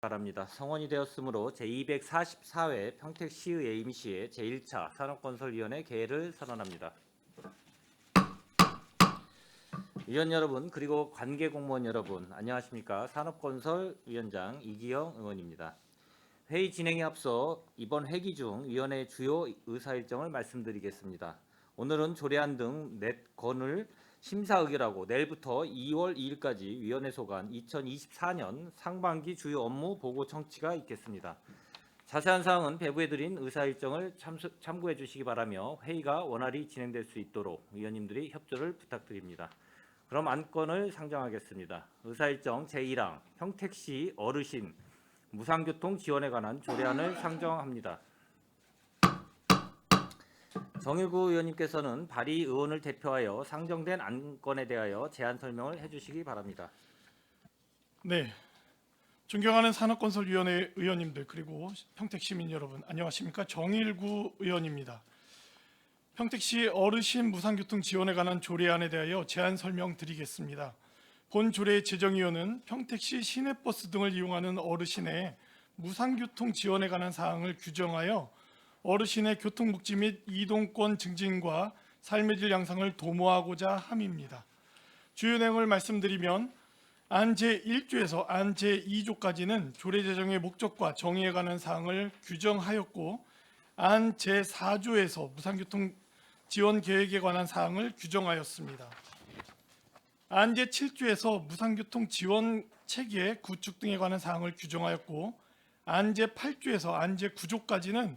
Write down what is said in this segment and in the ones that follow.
바랍니다. 성원이 되었으므로 제244회 평택시의 에임시의 제1차 산업건설위원회 개회를 선언합니다. 위원 여러분 그리고 관계공무원 여러분 안녕하십니까. 산업건설위원장 이기영 의원입니다. 회의 진행에 앞서 이번 회기 중 위원회의 주요 의사일정을 말씀드리겠습니다. 오늘은 조례안 등 4건을 심사 의결하고 내일부터 2월 2일까지 위원회 소관 2024년 상반기 주요 업무 보고 청취가 있겠습니다. 자세한 사항은 배부해드린 의사일정을 참고해 주시기 바라며 회의가 원활히 진행될 수 있도록 위원님들이 협조를 부탁드립니다. 그럼 안건을 상정하겠습니다. 의사일정 제1항 평택시 어르신 무상교통 지원에 관한 조례안을 상정합니다. 정일구 의원님께서는 발의 의원을 대표하여 상정된 안건에 대하여 제안 설명을 해주시기 바랍니다. 네, 존경하는 산업건설위원회 의원님들 그리고 평택시민 여러분 안녕하십니까. 정일구 의원입니다. 평택시 어르신 무상교통 지원에 관한 조례안에 대하여 제안 설명드리겠습니다. 본 조례의 제정의원은 평택시 시내버스 등을 이용하는 어르신의 무상교통 지원에 관한 사항을 규정하여 어르신의 교통복지 및 이동권 증진과 삶의 질 향상을 도모하고자 함입니다. 주요 내용을 말씀드리면 안 제1조에서 안 제2조까지는 조례 제정의 목적과 정의에 관한 사항을 규정하였고 안 제4조에서 무상교통 지원 계획에 관한 사항을 규정하였습니다. 안 제7조에서 무상교통 지원 체계 구축 등에 관한 사항을 규정하였고 안 제8조에서 안 제9조까지는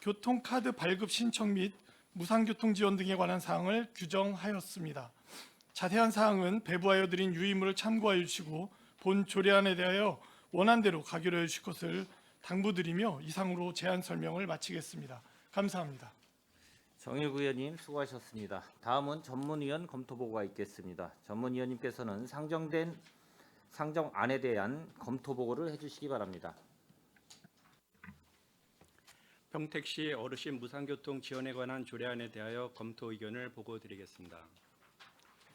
교통카드 발급 신청 및 무상교통 지원 등에 관한 사항을 규정하였습니다. 자세한 사항은 배부하여 드린 유의물을 참고하여 주시고 본 조례안에 대하여 원안대로 가결하여 주실 것을 당부드리며 이상으로 제안 설명을 마치겠습니다. 감사합니다. 정일구 의원님 수고하셨습니다. 다음은 전문위원 검토보고가 있겠습니다. 전문위원님께서는 상정안에 대한 검토보고를 해주시기 바랍니다. 평택시 어르신 무상교통 지원에 관한 조례안에 대하여 검토 의견을 보고드리겠습니다.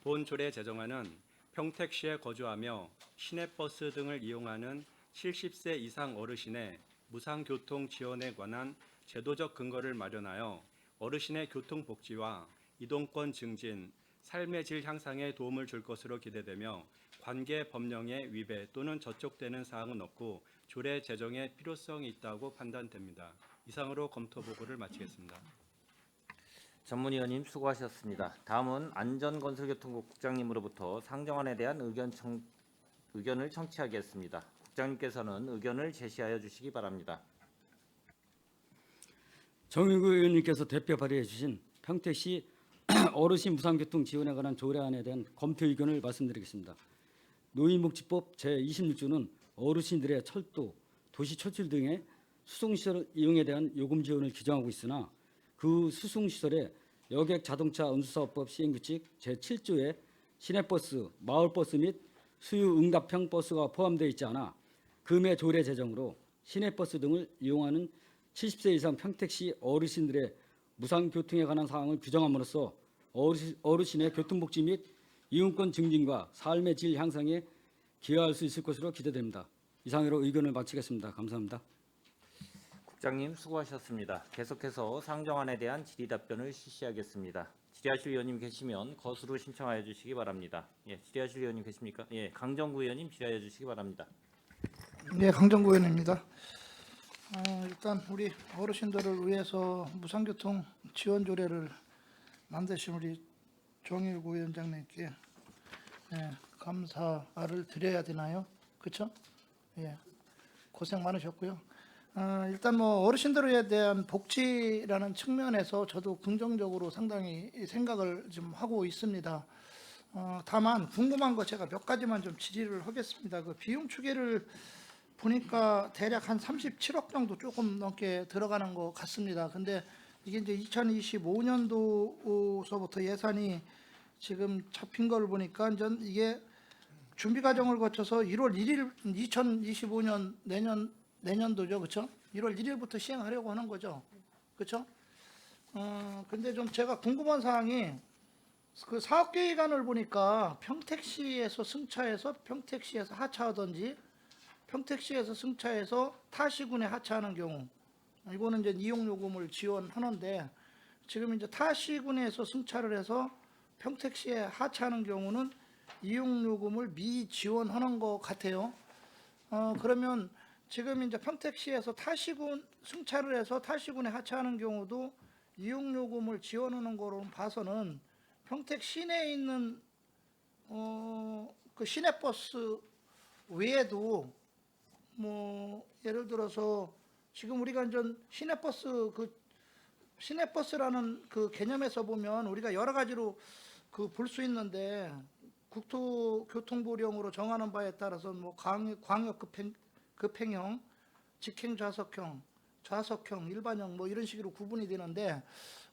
본 조례 제정안은 평택시에 거주하며 시내버스 등을 이용하는 70세 이상 어르신의 무상교통 지원에 관한 제도적 근거를 마련하여 어르신의 교통복지와 이동권 증진, 삶의 질 향상에 도움을 줄 것으로 기대되며 관계 법령의 위배 또는 저촉되는 사항은 없고 조례 제정의 필요성이 있다고 판단됩니다. 이상으로 검토 보고를 마치겠습니다. 전문위원님 수고하셨습니다. 다음은 안전건설교통국 국장님으로부터 상정안에 대한 의견을 청취하겠습니다. 국장님께서는 의견을 제시하여 주시기 바랍니다. 정일구 의원님께서 대표 발의해 주신 평택시 어르신 무상교통 지원에 관한 조례안에 대한 검토 의견을 말씀드리겠습니다. 노인복지법 제26조는 어르신들의 철도, 도시철출 등의 수송시설 이용에 대한 요금 지원을 규정하고 있으나 그 수송시설에 여객 자동차 운수사업법 시행규칙 제7조에 시내버스, 마을버스 및 수유 응답형 버스가 포함되어 있지 않아 금해 조례 제정으로 시내버스 등을 이용하는 70세 이상 평택시 어르신들의 무상교통에 관한 사항을 규정함으로써 어르신의 교통복지 및 이용권 증진과 삶의 질 향상에 기여할 수 있을 것으로 기대됩니다. 이상으로 의견을 마치겠습니다. 감사합니다. 국장님 수고하셨습니다. 계속해서 상정안에 대한 질의 답변을 실시하겠습니다. 질의하실 의원님 계시면 거수로 신청하여 주시기 바랍니다. 예, 질의하실 의원님 계십니까? 예, 강정구 의원님 질의하여 주시기 바랍니다. 네, 강정구 의원입니다. 일단 우리 어르신들을 위해서 무상교통 지원 조례를 만드신 우리 정일구 위원장님께 감사를 드려야 되나요? 그렇죠? 예, 고생 많으셨고요. 일단 뭐 어르신들에 대한 복지라는 측면에서 저도 긍정적으로 상당히 생각을 좀 하고 있습니다. 다만 궁금한 거 제가 몇 가지만 좀 질의를 하겠습니다. 그 비용 추계를 보니까 대략 한 37억 정도 조금 넘게 들어가는 것 같습니다. 근데 이게 이제 2025년도서부터 예산이 지금 잡힌 걸 보니까 이게 준비 과정을 거쳐서 1월 1일 2025년 내년도죠, 그렇죠? 1월 1일부터 시행하려고 하는 거죠, 그렇죠? 근데 좀 제가 궁금한 사항이 그 사업 계획안을 보니까 평택시에서 승차해서 평택시에서 하차하든지 평택시에서 승차해서 타시군에 하차하는 경우, 이거는 이제 이용 요금을 지원하는데, 지금 이제 타시군에서 승차를 해서 평택시에 하차하는 경우는 이용 요금을 미지원하는 것 같아요. 그러면 지금 이제 평택시에서 타시군 승차를 해서 타시군에 하차하는 경우도 이용 요금을 지원하는 거로 봐서는 평택 시내에 있는 그 시내버스 외에도 뭐 예를 들어서 지금 우리가 이제 시내버스라는 그 개념에서 보면 우리가 여러 가지로 그 볼 수 있는데, 국토교통부령으로 정하는 바에 따라서 뭐 광역 급행형, 직행 좌석형, 좌석형, 일반형 뭐 이런 식으로 구분이 되는데,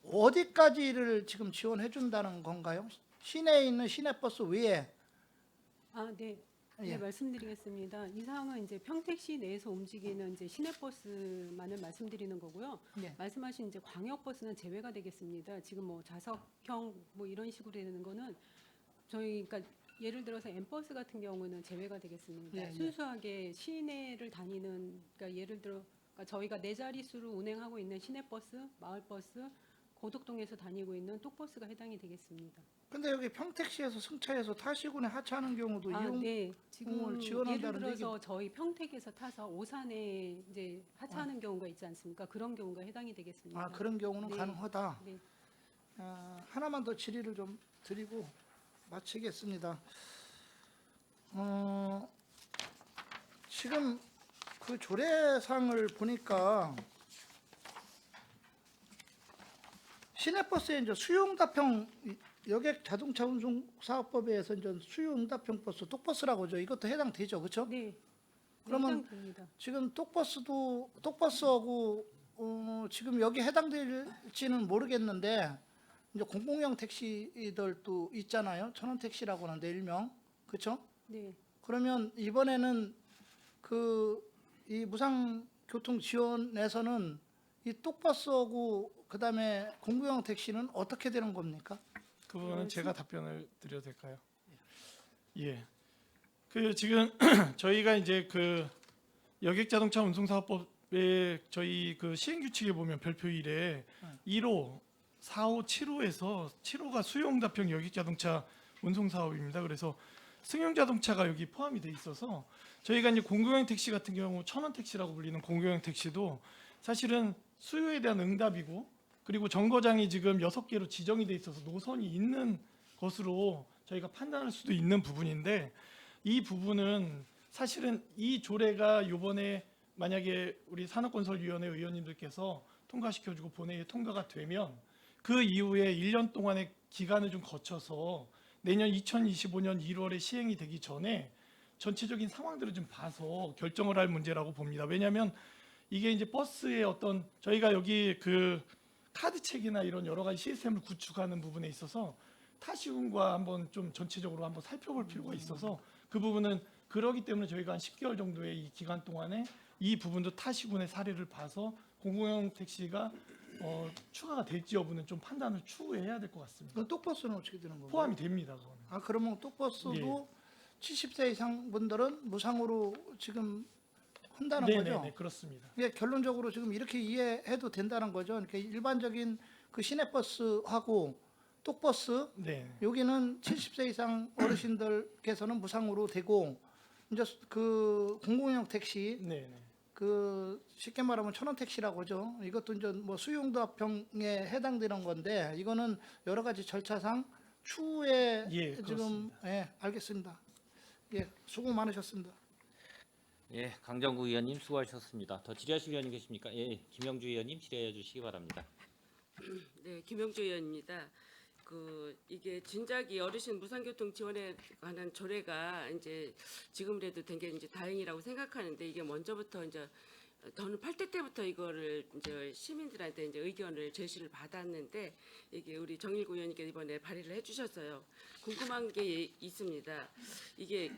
어디까지를 지금 지원해 준다는 건가요? 시내에 있는 시내버스 외에. 네. 예. 네, 말씀드리겠습니다. 이 사항은 이제 평택시 내에서 움직이는 이제 시내버스만을 말씀드리는 거고요. 네. 말씀하신 이제 광역버스는 제외가 되겠습니다. 지금 뭐 좌석형 뭐 이런 식으로 되는 거는 저희 그러니까 예를 들어서 M버스 같은 경우는 제외가 되겠습니다. 예, 예. 순수하게 시내를 다니는 그러니까 예를 들어 그러니까 저희가 네 자릿수로 운행하고 있는 시내버스, 마을버스, 고덕동에서 다니고 있는 뚝버스가 해당이 되겠습니다. 근데 여기 평택시에서 승차해서 타시군에 하차하는 경우도 이용 네. 지금 지원한다는데 예를 들어서 저희 평택에서 타서 오산에 이제 하차하는 경우가 있지 않습니까? 그런 경우가 해당이 되겠습니다. 그런 경우는 네. 가능하다. 네. 하나만 더 질의를 좀 드리고 마치겠습니다. 지금 그 조례상을 보니까 시내버스에 이제 수요응답형 여객 자동차 운송 사업법에 의해서 이제 수요응답형 버스, 똑버스라고 하죠. 이것도 해당되죠, 그렇죠? 네. 그러면 해당됩니다. 지금 똑버스하고 지금 여기 해당될지는 모르겠는데, 이제 공공형 택시들도 있잖아요. 천원 택시라고 하는데 일명, 그렇죠? 네. 그러면 이번에는 이 무상교통 지원에서는 이 똑버스하고 그다음에 공공형 택시는 어떻게 되는 겁니까? 그 부분은 제가 답변을 드려도 될까요? 예. 그 지금 저희가 이제 그 여객자동차 운송사업법에 저희 그 시행규칙에 보면 별표 1에 1호, 4호, 7호에서 7호가 수요응답형 여객자동차 운송사업입니다. 그래서 승용자동차가 여기 포함이 돼 있어서 저희가 이제 공공형 택시 같은 경우 천원 택시라고 불리는 공공형 택시도 사실은 수요에 대한 응답이고, 그리고 정거장이 지금 6개로 지정이 돼 있어서 노선이 있는 것으로 저희가 판단할 수도 있는 부분인데, 이 부분은 사실은 이 조례가 이번에 만약에 우리 산업건설위원회 의원님들께서 통과시켜주고 본회의에 통과가 되면 그 이후에 1년 동안의 기간을 좀 거쳐서 내년 2025년 1월에 시행이 되기 전에 전체적인 상황들을 좀 봐서 결정을 할 문제라고 봅니다. 왜냐하면 이게 이제 버스의 어떤 저희가 여기 그 카드책이나 이런 여러 가지 시스템을 구축하는 부분에 있어서 타시군과 한번 좀 전체적으로 한번 살펴볼 필요가 있어서 그 부분은 그러기 때문에 저희가 한 10개월 정도의 이 기간 동안에 이 부분도 타시군의 사례를 봐서 공공형 택시가 추가가 될지 여부는 좀 판단을 추후에 해야 될 것 같습니다. 그럼 똑버스는 어떻게 되는 건가요? 포함이 됩니다. 그거는. 그러면 똑버스도 70세 이상 분들은 무상으로 지금 한다는 거죠? 네, 그렇습니다. 예, 결론적으로 지금 이렇게 이해해도 된다는 거죠. 그러니까 일반적인 그 시내버스하고 똑버스, 네. 여기는 70세 이상 어르신들께서는 무상으로 되고, 이제 그 공공형 택시, 네. 그 쉽게 말하면 천원 택시라고 하죠. 이것도 이제 뭐 수요응답형에 해당되는 건데, 이거는 여러 가지 절차상 추후에 예, 지금 그렇습니다. 알겠습니다. 예, 수고 많으셨습니다. 예, 강정구 의원님 수고하셨습니다. 더 질의하실 의원님 계십니까? 예, 김영주 의원님 질의해 주시기 바랍니다. 네, 김영주 의원입니다. 이게 진작이 어르신 무상교통 지원에 관한 조례가 이제 지금이라도 된 게 이제 다행이라고 생각하는데, 이게 먼저부터 이제 저는 8대 때부터 이거를 이제 시민들한테 이제 의견을 제시를 받았는데, 이게 우리 정일구 의원님께서 이번에 발의를 해주셨어요. 궁금한 게 있습니다. 이게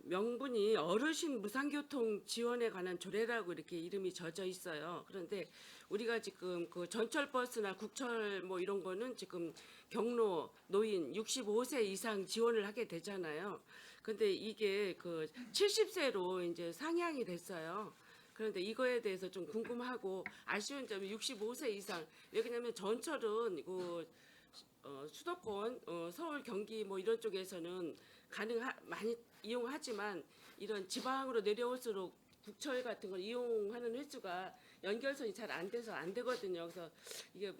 명분이 어르신 무상교통 지원에 관한 조례라고 이렇게 이름이 젖어 있어요. 그런데 우리가 지금 그 전철버스나 국철 뭐 이런 거는 지금 경로, 노인, 65세 이상 지원을 하게 되잖아요. 근데 이게 그 70세로 이제 상향이 됐어요. 그런데 이거에 대해서 좀 궁금하고 아쉬운 점이 65세 이상. 왜냐하면 전철은 그 수도권, 서울, 경기 뭐 이런 쪽에서는 많이 이용하지만 이런 지방으로 내려올수록 국철 같은 걸 이용하는 횟수가 연결선이 잘 안 돼서 안 되거든요. 그래서 이게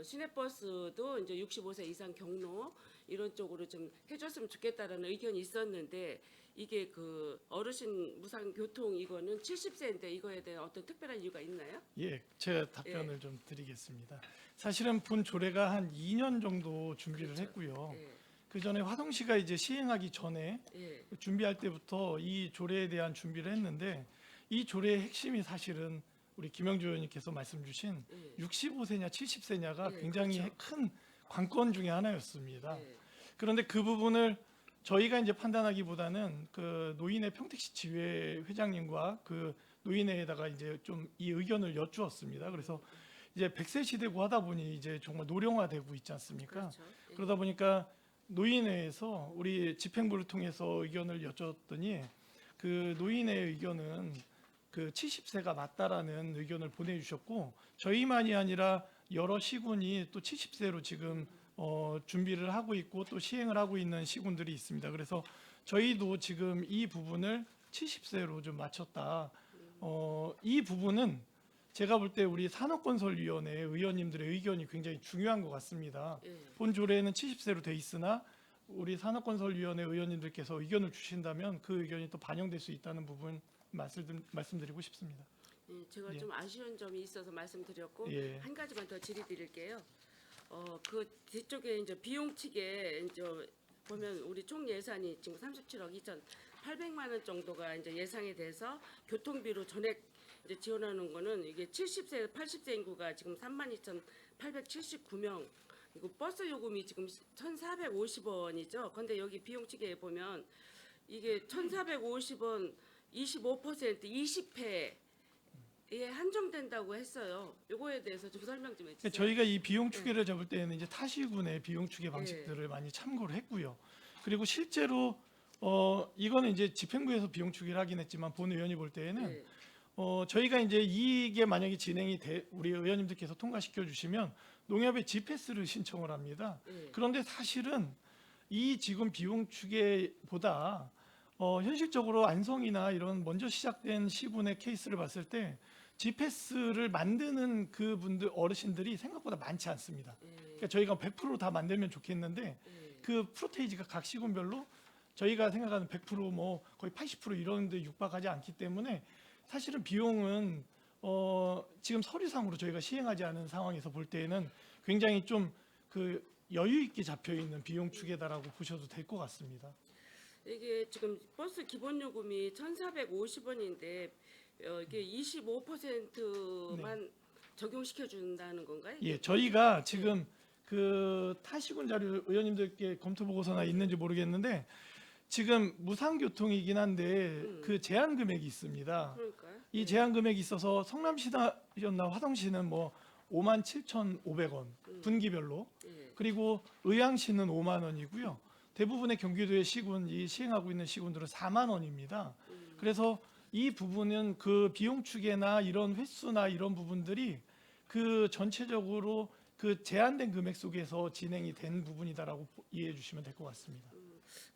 시내버스도 이제 65세 이상 경로 이런 쪽으로 좀 해줬으면 좋겠다라는 의견이 있었는데 이게 그 어르신 무상 교통 이거는 70세인데 이거에 대한 어떤 특별한 이유가 있나요? 예, 제가 답변을 좀 드리겠습니다. 사실은 본 조례가 한 2년 정도 준비를 그렇죠. 했고요. 예, 그 전에 화성시가 이제 시행하기 전에 예, 준비할 때부터 이 조례에 대한 준비를 했는데 이 조례의 핵심이 사실은 우리 김영주 의원님께서 말씀 주신 예, 65세냐 70세냐가 예, 굉장히 그렇죠. 큰 관건 중에 하나였습니다. 예, 그런데 그 부분을 저희가 이제 판단하기보다는 그 노인의 평택시 지회 회장님과 그 노인회에다가 이제 좀 이 의견을 여쭈었습니다. 그래서 이제 100세 시대고 하다 보니 이제 정말 노령화되고 있지 않습니까? 그렇죠. 예, 그러다 보니까 노인회에서 우리 집행부를 통해서 의견을 여쭈었더니 그 노인회의 의견은 그 70세가 맞다라는 의견을 보내주셨고 저희만이 아니라 여러 시군이 또 70세로 지금 준비를 하고 있고 또 시행을 하고 있는 시군들이 있습니다. 그래서 저희도 지금 이 부분을 70세로 좀 맞췄다. 이 부분은 제가 볼 때 우리 산업건설위원회 의원님들의 의견이 굉장히 중요한 것 같습니다. 예. 본 조례는 70세로 돼 있으나 우리 산업건설위원회 의원님들께서 의견을 주신다면 그 의견이 또 반영될 수 있다는 부분 말씀드리고 싶습니다. 예, 제가 예. 좀 아쉬운 점이 있어서 말씀드렸고 예. 한 가지만 더 질의드릴게요. 그 뒤쪽에 이제 비용 측에 이제 보면 우리 총 예산이 지금 37억 2,800만 원 정도가 이제 예상이 돼서 교통비로 전액 이제 지원하는 거는 이게 70세, 80세 인구가 지금 32,879명. 그리고 버스 요금이 지금 1,450원이죠. 근데 여기 비용 측에 보면 이게 1,450원 25% 20회에 한정된다고 했어요. 요거에 대해서 좀 설명 좀 해주세요. 저희가 이 비용 추계를 잡을 때는 이제 타시군의 비용 추계 방식들을 많이 참고를 했고요. 그리고 실제로 이거는 이제 집행부에서 비용 추계를 하긴 했지만 본 의원이 볼 때에는 예, 저희가 이제 이게 만약에 진행이 우리 의원님들께서 통과시켜 주시면 농협에 G패스를 신청을 합니다. 예. 그런데 사실은 이 지금 비용 추계보다 현실적으로 안성이나 이런 먼저 시작된 시군의 케이스를 봤을 때 G패스를 만드는 그분들 어르신들이 생각보다 많지 않습니다. 그러니까 저희가 100% 다 만들면 좋겠는데 그 프로테이지가 각 시군별로 저희가 생각하는 100%뭐 거의 80% 이런 데 육박하지 않기 때문에 사실은 비용은 지금 서류상으로 저희가 시행하지 않은 상황에서 볼 때에는 굉장히 좀 그 여유 있게 잡혀 있는 비용 추계다라고 보셔도 될 것 같습니다. 이게 지금 버스 기본 요금이 1,450원인데 이게 25%만 적용시켜 준다는 건가요? 예, 저희가 지금 그 타시군 자료 의원님들께 검토 보고서나 있는지 모르겠는데 지금 무상교통이긴 한데 그 제한 금액이 있습니다. 그러니까요. 이 제한 금액이 있어서 성남시나 화성시는 뭐 57,500원 분기별로 예. 그리고 의왕시는 5만 원이고요. 대부분의 경기도의 시군이 시행하고 있는 시군들은 4만 원입니다. 그래서 이 부분은 그 비용 추계나 이런 횟수나 이런 부분들이 그 전체적으로 그 제한된 금액 속에서 진행이 된 부분이다라고 이해해 주시면 될 것 같습니다.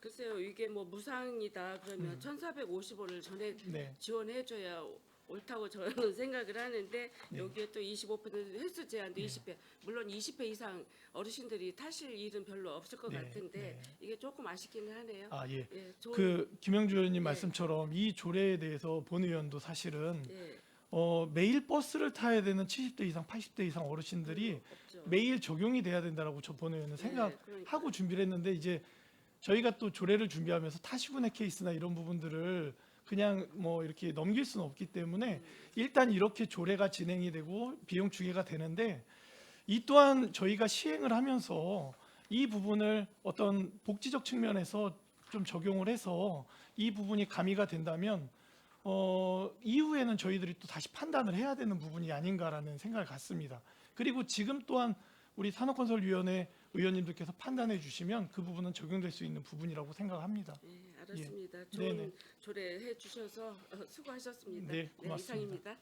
글쎄요, 이게 뭐 무상이다 그러면 1,450원을 전에 네. 지원해줘야 옳다고 저는 생각을 하는데 여기에 또 25% 횟수 제한도 20회 물론 20회 이상 어르신들이 타실 일은 별로 없을 것 네, 같은데 네. 이게 조금 아쉽기는 하네요. 아 예. 예, 좋은, 그 김영주 의원님 네. 말씀처럼 이 조례에 대해서 본 의원도 사실은 예, 매일 버스를 타야 되는 70대 이상, 80대 이상 어르신들이 없죠. 매일 적용이 돼야 된다라고 저 본 의원은 네, 생각하고 그러니까요. 준비를 했는데 이제 저희가 또 조례를 준비하면서 타시군의 케이스나 이런 부분들을 그냥 뭐 이렇게 넘길 수는 없기 때문에 일단 이렇게 조례가 진행이 되고 비용 추계가 되는데 이 또한 저희가 시행을 하면서 이 부분을 어떤 복지적 측면에서 좀 적용을 해서 이 부분이 가미가 된다면 이후에는 저희들이 또 다시 판단을 해야 되는 부분이 아닌가라는 생각을 갖습니다. 그리고 지금 또한 우리 산업건설위원회 의원님들께서 판단해 주시면 그 부분은 적용될 수 있는 부분이라고 생각합니다. 예, 알았습니다. 네네. 좋은 조례해 주셔서 수고하셨습니다. 네, 고맙습니다. 이상입니다.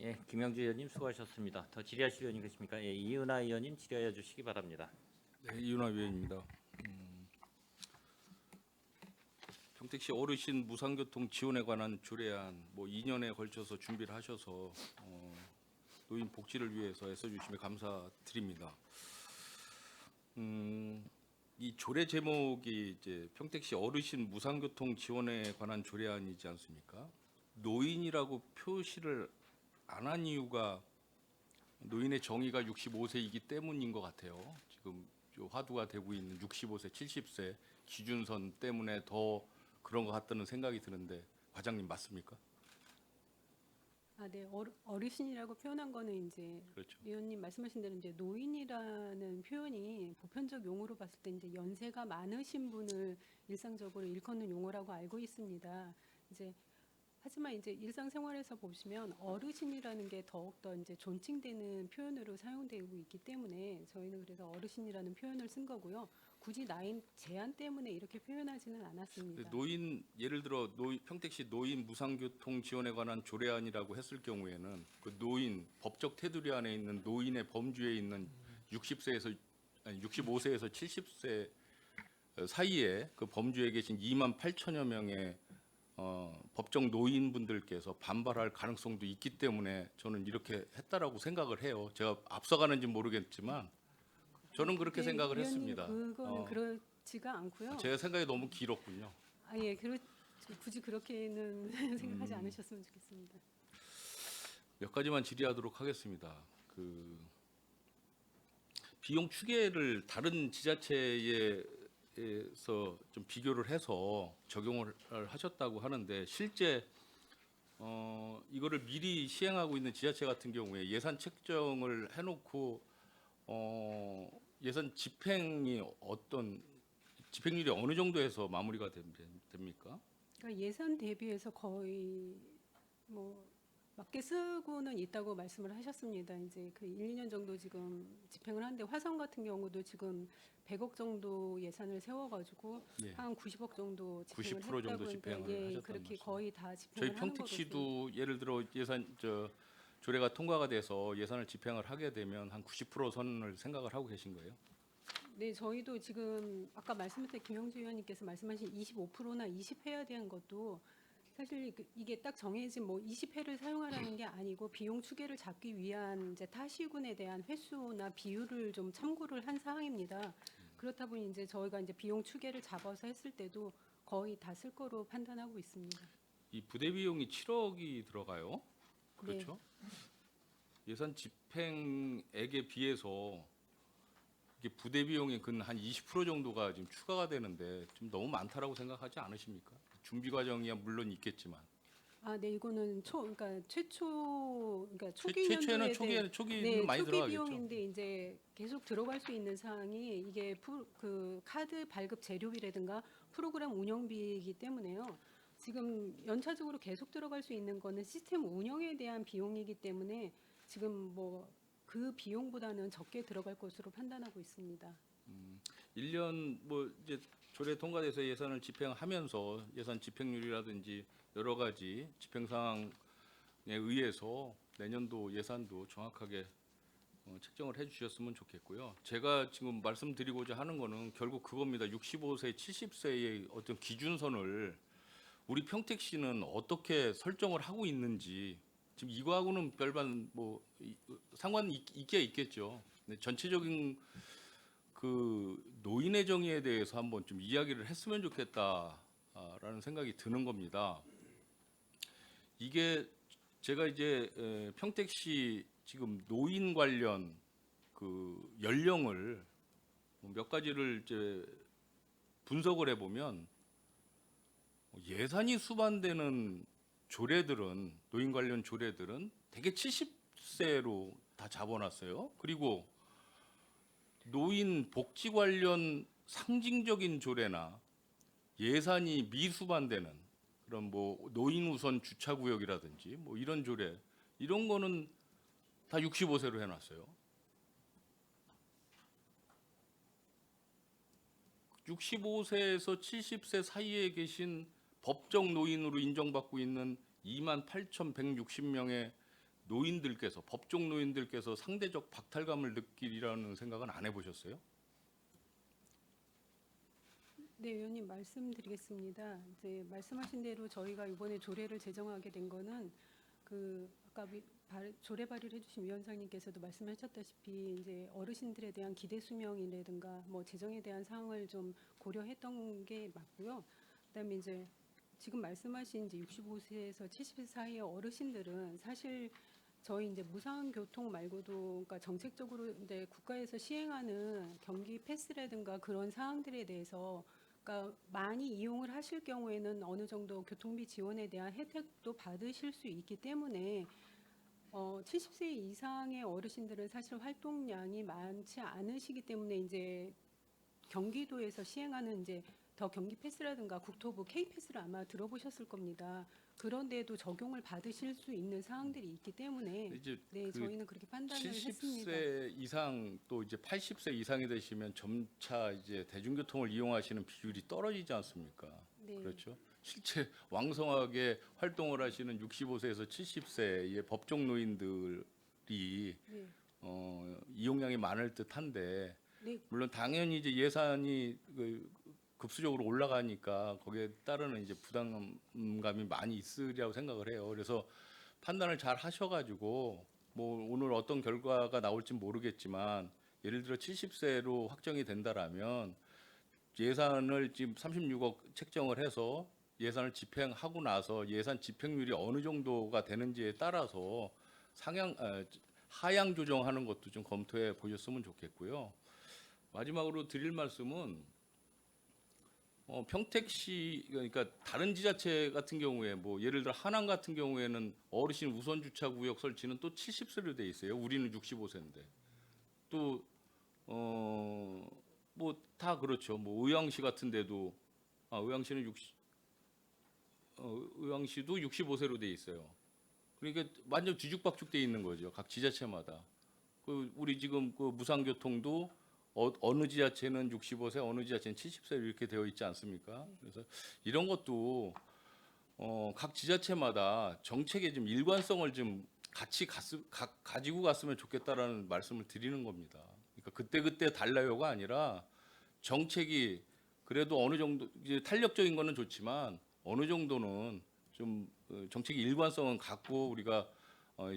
예, 김영주 의원님 수고하셨습니다. 더 질의하실 의원이 계십니까? 예, 이은하 의원님 질의하여 주시기 바랍니다. 네, 이윤화 위원입니다. 평택시 어르신 무상교통 지원에 관한 조례안 2년에 걸쳐서 준비를 하셔서 노인 복지를 위해서 애써주심에 감사드립니다. 이 조례 제목이 이제 평택시 어르신 무상교통 지원에 관한 조례안이지 않습니까? 노인이라고 표시를 안 한 이유가 노인의 정의가 65세이기 때문인 것 같아요. 지금 화두가 되고 있는 65세, 70세 기준선 때문에 더 그런 것 같다는 생각이 드는데 과장님 맞습니까? 네. 어르신이라고 표현한 거는 이제 그렇죠. 위원님 말씀하신 대로 이제 노인이라는 표현이 보편적 용어로 봤을 때 이제 연세가 많으신 분을 일상적으로 일컫는 용어라고 알고 있습니다. 이제 하지만 이제 일상생활에서 보시면 어르신이라는 게 더욱더 이제 존칭되는 표현으로 사용되고 있기 때문에 저희는 그래서 어르신이라는 표현을 쓴 거고요. 굳이 나이 제한 때문에 이렇게 표현하지는 않았습니다. 노인 예를 들어 평택시 노인 무상교통 지원에 관한 조례안이라고 했을 경우에는 그 노인 법적 테두리 안에 있는 노인의 범주에 있는 65세에서 70세 사이에 그 범주에 계신 2만 8천여 명의 법정 노인분들께서 반발할 가능성도 있기 때문에 저는 이렇게 했다라고 생각을 해요. 제가 앞서가는지 모르겠지만 저는 그렇게 네, 생각을 위원님, 했습니다. 그거는 그렇지가 않고요. 제가 생각이 너무 길었군요. 예, 굳이 그렇게는 생각하지 않으셨으면 좋겠습니다. 몇 가지만 질의하도록 하겠습니다. 그 비용 추계를 다른 지자체에서 좀 비교를 해서 적용을 하셨다고 하는데 실제 이거를 미리 시행하고 있는 지자체 같은 경우에 예산 책정을 해놓고 예산 집행이 집행률이 어느 정도에서 마무리가 됩니까? 그러니까 예산 대비해서 거의 뭐 맞게 쓰고는 있다고 말씀을 하셨습니다. 이제 그 1, 2년 정도 지금 집행을 하는데 화성 같은 경우도 지금 100억 정도 예산을 세워가지고 예. 한 90억 정도 집행을 90% 정도 했다고 집행을 하니까 하셨다는 그렇게 말씀. 거의 다 집행을 저희 하는 거로 평택시도 예를 들어 조례가 통과가 돼서 예산을 집행을 하게 되면 한 90% 선을 생각을 하고 계신 거예요? 네, 저희도 지금 아까 말씀하신 김영주 의원님께서 말씀하신 25%나 20회에 대한 것도 사실 이게 딱 정해진 뭐 20회를 사용하라는 게 아니고 비용 추계를 잡기 위한 이제 타시군에 대한 횟수나 비율을 좀 참고를 한 사항입니다. 그렇다 보니 이제 저희가 이제 비용 추계를 잡아서 했을 때도 거의 다 쓸 거로 판단하고 있습니다. 이 부대 비용이 7억이 들어가요. 네. 그렇죠? 예산 집행액에 비해서 이게 부대 비용이 근 한 20% 정도가 지금 추가가 되는데 좀 너무 많다라고 생각하지 않으십니까? 준비 과정이야 물론 있겠지만 네, 이거는 그러니까 그러니까 초기 최초에는 연도에 초기는 많이 초기 들어가겠죠. 비용인데 이제 계속 들어갈 수 있는 사항이 이게 그 카드 발급 재료비라든가 프로그램 운영비이기 때문에요. 지금 연차적으로 계속 들어갈 수 있는 거는 시스템 운영에 대한 비용이기 때문에 지금 뭐 그 비용보다는 적게 들어갈 것으로 판단하고 있습니다. 1년 이제 조례 통과돼서 예산을 집행하면서 예산 집행률이라든지 여러 가지 집행 사항에 의해서 내년도 예산도 정확하게 책정을 해주셨으면 좋겠고요. 제가 지금 말씀드리고자 하는 거는 결국 그겁니다. 65세, 70세의 어떤 기준선을 우리 평택시는 어떻게 설정을 하고 있는지 지금 이거하고는 별반 상관이 있겠죠. 네, 전체적인 그 노인의 정의에 대해서 한번 좀 이야기를 했으면 좋겠다라는 생각이 드는 겁니다. 이게 제가 이제 평택시 지금 노인 관련 그 연령을 몇 가지를 이제 분석을 해보면 예산이 수반되는 조례들은 노인 관련 조례들은 대개 70세로 다 잡아놨어요. 그리고 노인 복지 관련 상징적인 조례나 예산이 미수반되는 그런 노인 우선 주차 구역이라든지 이런 조례 이런 거는 다 65세로 해놨어요. 65세에서 70세 사이에 계신 법정 노인으로 인정받고 있는 28,160명의 노인들께서 법정 노인들께서 상대적 박탈감을 느끼리라는 생각은 안 해보셨어요? 네, 의원님 말씀드리겠습니다. 이제 말씀하신 대로 저희가 이번에 조례를 제정하게 된 거는 그 아까 조례 발의를 해주신 위원장님께서도 말씀하셨다시피 이제 어르신들에 대한 기대 수명이라든가 뭐 재정에 대한 사항을 좀 고려했던 게 맞고요. 그다음에 이제 지금 말씀하신 이제 65세에서 70세 사이의 어르신들은 사실 저희 이제 무상교통 말고도 그러니까 정책적으로 이제 국가에서 시행하는 경기 패스라든가 그런 사항들에 대해서 그러니까 많이 이용을 하실 경우에는 어느 정도 교통비 지원에 대한 혜택도 받으실 수 있기 때문에 70세 이상의 어르신들은 사실 활동량이 많지 않으시기 때문에 이제 경기도에서 시행하는 이제 더 경기 패스라든가 국토부 K 패스를 아마 들어보셨을 겁니다. 그런데도 적용을 받으실 수 있는 사항들이 있기 때문에 이제 네, 그 저희는 그렇게 판단을 했습니다. 70세 이상 또 이제 80세 이상이 되시면 점차 이제 대중교통을 이용하시는 비율이 떨어지지 않습니까? 네. 그렇죠. 실제 왕성하게 활동을 하시는 65세에서 70세의 법정 노인들이 네. 이용량이 많을 듯한데 네. 물론 당연히 이제 예산이 급수적으로 올라가니까 거기에 따르는 이제 부담감이 많이 있으리라고 생각을 해요. 그래서 판단을 잘 하셔가지고 뭐 오늘 어떤 결과가 나올지 모르겠지만 예를 들어 70세로 확정이 된다라면 예산을 지금 36억 책정을 해서 예산을 집행하고 나서 예산 집행률이 어느 정도가 되는지에 따라서 하향 조정하는 것도 좀 검토해 보셨으면 좋겠고요. 마지막으로 드릴 말씀은 평택시 그러니까 다른 지자체 같은 경우에 뭐 예를 들어 하남 같은 경우에는 어르신 우선 주차 구역 설치는 또 70세로 돼 있어요. 우리는 65세인데 또 뭐 다 그렇죠. 뭐 의왕시 같은 데도 의왕시는 의왕시도 65세로 돼 있어요. 그러니까 완전 뒤죽박죽 돼 있는 거죠. 각 지자체마다. 우리 지금 그 무상교통도 어느 지자체는 65세, 어느 지자체는 70세 이렇게 되어 있지 않습니까? 그래서 이런 것도 각 지자체마다 정책의 좀 일관성을 좀 같이 가지고 갔으면 좋겠다라는 말씀을 드리는 겁니다. 그러니까 그때 달라요가 아니라 정책이 그래도 어느 정도 이제 탄력적인 거는 좋지만 어느 정도는 좀 정책의 일관성은 갖고 우리가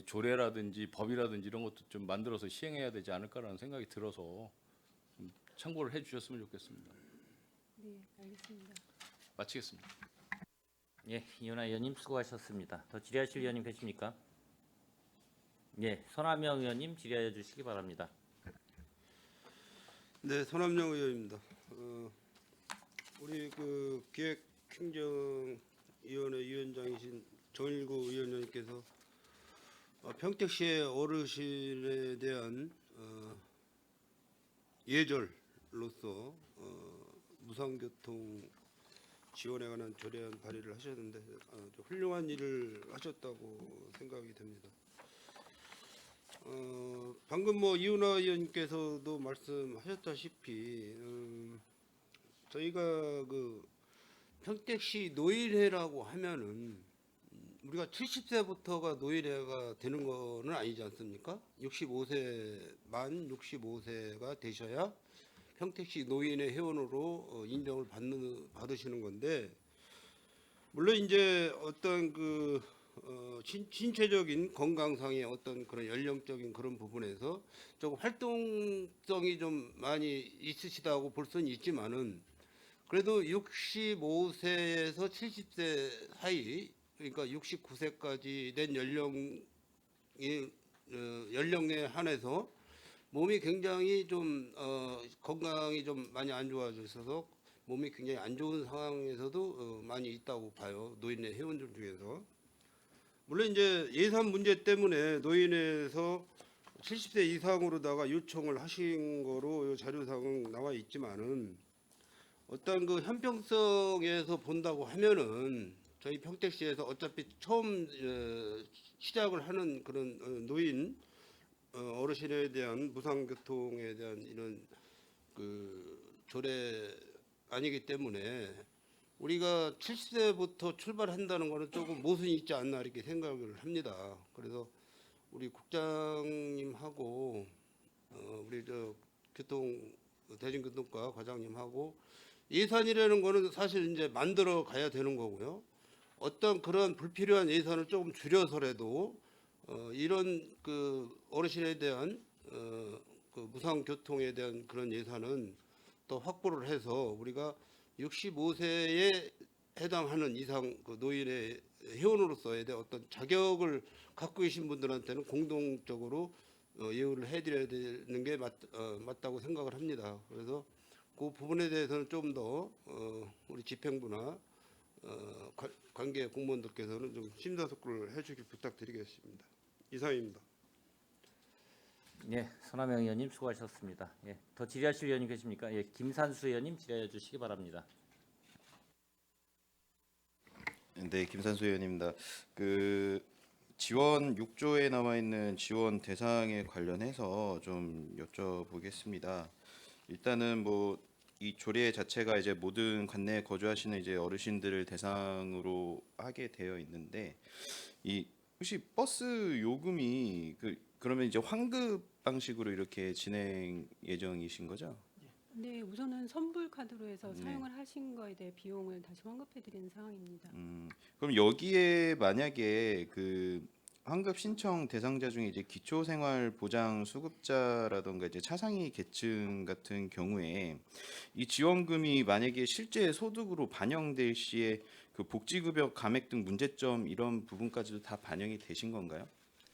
조례라든지 법이라든지 이런 것도 좀 만들어서 시행해야 되지 않을까라는 생각이 들어서 좀 참고를 해주셨으면 좋겠습니다. 네, 알겠습니다. 마치겠습니다. 예, 이윤아 의원님 수고하셨습니다. 더 질의하실 의원님 계십니까? 예, 손하명 의원님 질의해 주시기 바랍니다. 네, 손함영 의원입니다. 우리 그 기획행정위원회 위원장이신 정일구 위원장님께서 평택시의 어르신에 대한 예절로서 무상교통 지원에 관한 조례안 발의를 하셨는데 아주 훌륭한 일을 하셨다고 생각이 됩니다. 방금 뭐 이윤아 의원님께서도 말씀하셨다시피 저희가 그 평택시 노인회라고 하면은 우리가 70세부터가 노인회가 되는 거는 아니지 않습니까? 65세가 되셔야 평택시 노인회 회원으로 인정을 받으시는 건데 물론 이제 어떤 그 신체적인 건강상의 어떤 그런 연령적인 그런 부분에서 조금 활동성이 좀 많이 있으시다고 볼 수는 있지만은 그래도 65세에서 70세 사이 그러니까 69세까지 된 연령에 한해서 몸이 굉장히 좀 건강이 좀 많이 안 좋아져 있어서 몸이 굉장히 안 좋은 상황에서도 많이 있다고 봐요. 노인회 회원들 중에서. 물론 이제 예산 문제 때문에 노인회에서 70세 이상으로다가 요청을 하신 거로 자료상은 나와 있지만은 어떤 그 형평성에서 본다고 하면은 저희 평택시에서 어차피 처음 시작을 하는 그런 노인 어르신에 대한 무상교통에 대한 이런 그 조례 아니기 때문에 우리가 70세부터 출발한다는 거는 조금 모순이 있지 않나 이렇게 생각을 합니다. 그래서 우리 국장님하고 우리 대중교통과 과장님하고 예산이라는 거는 사실 이제 만들어 가야 되는 거고요. 어떤 그런 불필요한 예산을 조금 줄여서라도 이런 그 어르신에 대한 그 무상 교통에 대한 그런 예산은 또 확보를 해서 우리가 65세에 해당하는 이상 그 노인의 회원으로서에 대한 어떤 자격을 갖고 계신 분들한테는 공동적으로 예우를 해드려야 되는 게 맞다고 생각을 합니다. 그래서 그 부분에 대해서는 좀 더 우리 집행부나 관계 공무원들께서는 좀 심사숙고를 해주길 부탁드리겠습니다. 이상입니다. 예, 손하명 의원님 수고하셨습니다. 예, 더 질의하실 의원님 계십니까? 예, 김산수 의원님 질의해 주시기 바랍니다. 네, 김산수 의원입니다. 그 지원 6조에 남아 있는 지원 대상에 관련해서 좀 여쭤보겠습니다. 일단은 뭐 이 조례 자체가 이제 모든 관내에 거주하시는 이제 어르신들을 대상으로 하게 되어 있는데 이 혹시 버스 요금이 그러면 이제 환급 방식으로 이렇게 진행 예정이신 거죠? 네, 우선은 선불 카드로 해서 네. 사용을 하신 거에 대해 비용을 다시 환급해 드리는 상황입니다. 그럼 여기에 만약에 그 환급 신청 대상자 중에 이제 기초생활보장 수급자라던가 이제 차상위 계층 같은 경우에 이 지원금이 만약에 실제 소득으로 반영될 시에 그 복지급여 감액 등 문제점 이런 부분까지도 다 반영이 되신 건가요?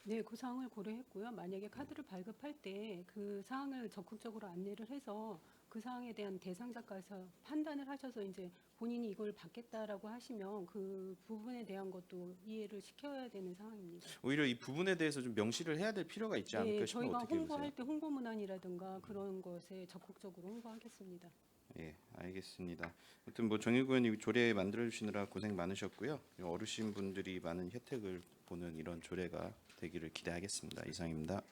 네, 그 사항을 고려했고요. 만약에 카드를 발급할 때 그 사항을 적극적으로 안내를 해서 그 사항에 대한 대상자께서 판단을 하셔서 이제 본인이 이걸 받겠다라고 하시면 그 부분에 대한 것도 이해를 시켜야 되는 상황입니다. 오히려 이 부분에 대해서 좀 명시를 해야 될 필요가 있지 않을까 네, 싶으면 저희가 어떻게 홍보할 보세요? 때 홍보 문안이라든가 그런 것에 적극적으로 홍보하겠습니다. 예, 알겠습니다. 아무튼 뭐 정일구 의원님 조례 만들어 주시느라 고생 많으셨고요. 어르신 분들이 많은 혜택을 보는 이런 조례가 되기를 기대하겠습니다. 이상입니다.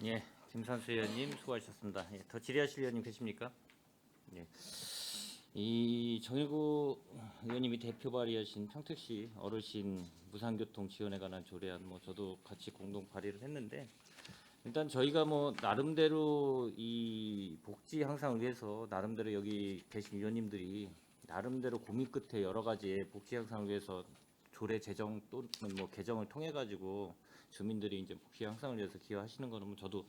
예, 김산수 의원님 수고하셨습니다. 예, 더 질의하실 의원님 계십니까? 예. 이 정일구 의원님이 대표 발의하신 평택시 어르신 무상교통 지원에 관한 조례안 뭐 저도 같이 공동 발의를 했는데 일단 저희가 뭐 나름대로 이 복지 향상을 위해서 나름대로 여기 계신 의원님들이 나름대로 고민 끝에 여러 가지의 복지 향상을 위해서 조례 제정 또는 뭐 개정을 통해 가지고 주민들이 이제 복지 향상을 위해서 기여하시는 거는 뭐 저도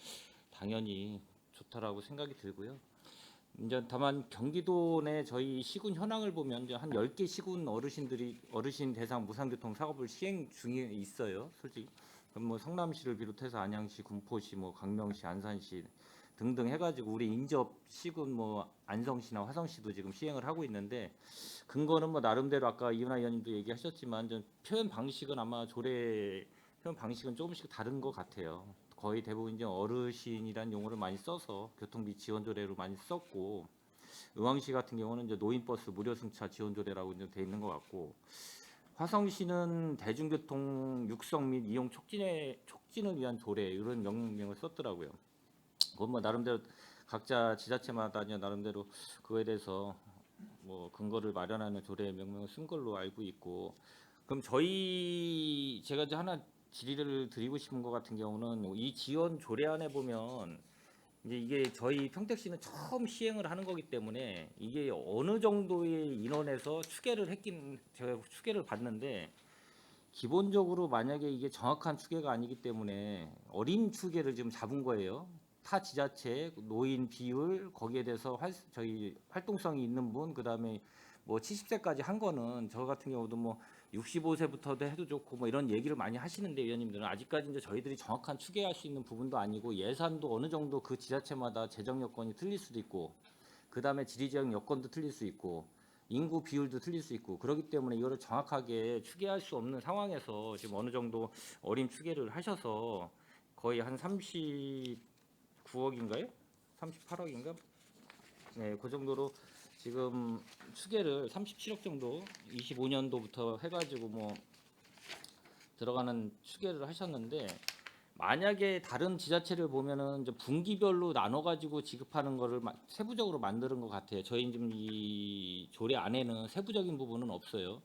당연히 좋다라고 생각이 들고요. 이제 다만 경기도 내 저희 시군 현황을 보면 이제 한 10개 시군 어르신 대상 무상교통 사업을 시행 중에 있어요. 솔직히 그럼 뭐 성남시를 비롯해서 안양시, 군포시, 뭐 강명시, 안산시 등등 해가지고 우리 인접 시군 뭐 안성시나 화성시도 지금 시행을 하고 있는데 근거는 뭐 나름대로 아까 이은하 의원님도 얘기하셨지만 좀 표현 방식은 아마 조례 표현 방식은 조금씩 다른 것 같아요. 거의 대부분 이제 어르신이란 용어를 많이 써서 교통비 지원 조례로 많이 썼고 의왕시 같은 경우는 이제 노인버스 무료 승차 지원 조례라고 이제 돼 있는 것 같고 화성시는 대중교통 육성 및 이용 촉진을 위한 조례 이런 명명을 썼더라고요. 그건 뭐 나름대로 각자 지자체마다 이제 나름대로 그거에 대해서 뭐 근거를 마련하는 조례 명명을 쓴 걸로 알고 있고 그럼 제가 이제 하나 질의를 드리고 싶은 것 같은 경우는 이 지원 조례안에 보면 이제 이게 저희 평택시는 처음 시행을 하는 거기 때문에 이게 어느 정도의 인원에서 제가 추계를 봤는데 기본적으로 만약에 이게 정확한 추계가 아니기 때문에 어린 추계를 지금 잡은 거예요. 타 지자체 노인 비율 거기에 대해서 저희 활동성이 있는 분 그다음에 뭐 70세까지 한 거는 저 같은 경우도 뭐 65세부터도 해도 좋고 뭐 이런 얘기를 많이 하시는데 의원님들은 아직까지 이제 저희들이 정확한 추계할 수 있는 부분도 아니고 예산도 어느 정도 그 지자체마다 재정 여건이 틀릴 수도 있고 그다음에 지리적 여건도 틀릴 수 있고 인구 비율도 틀릴 수 있고 그렇기 때문에 이거를 정확하게 추계할 수 없는 상황에서 지금 어느 정도 어린 추계를 하셔서 거의 한 39억인가요? 38억인가? 네, 그 정도로 지금 추계를 37억 정도 25년도부터 해가지고 뭐 들어가는 추계를 하셨는데 만약에 다른 지자체를 보면은 이제 분기별로 나눠 가지고 지급하는 거를 세부적으로 만드는 것 같아요. 저희 지금 이 조례 안에는 세부적인 부분은 없어요.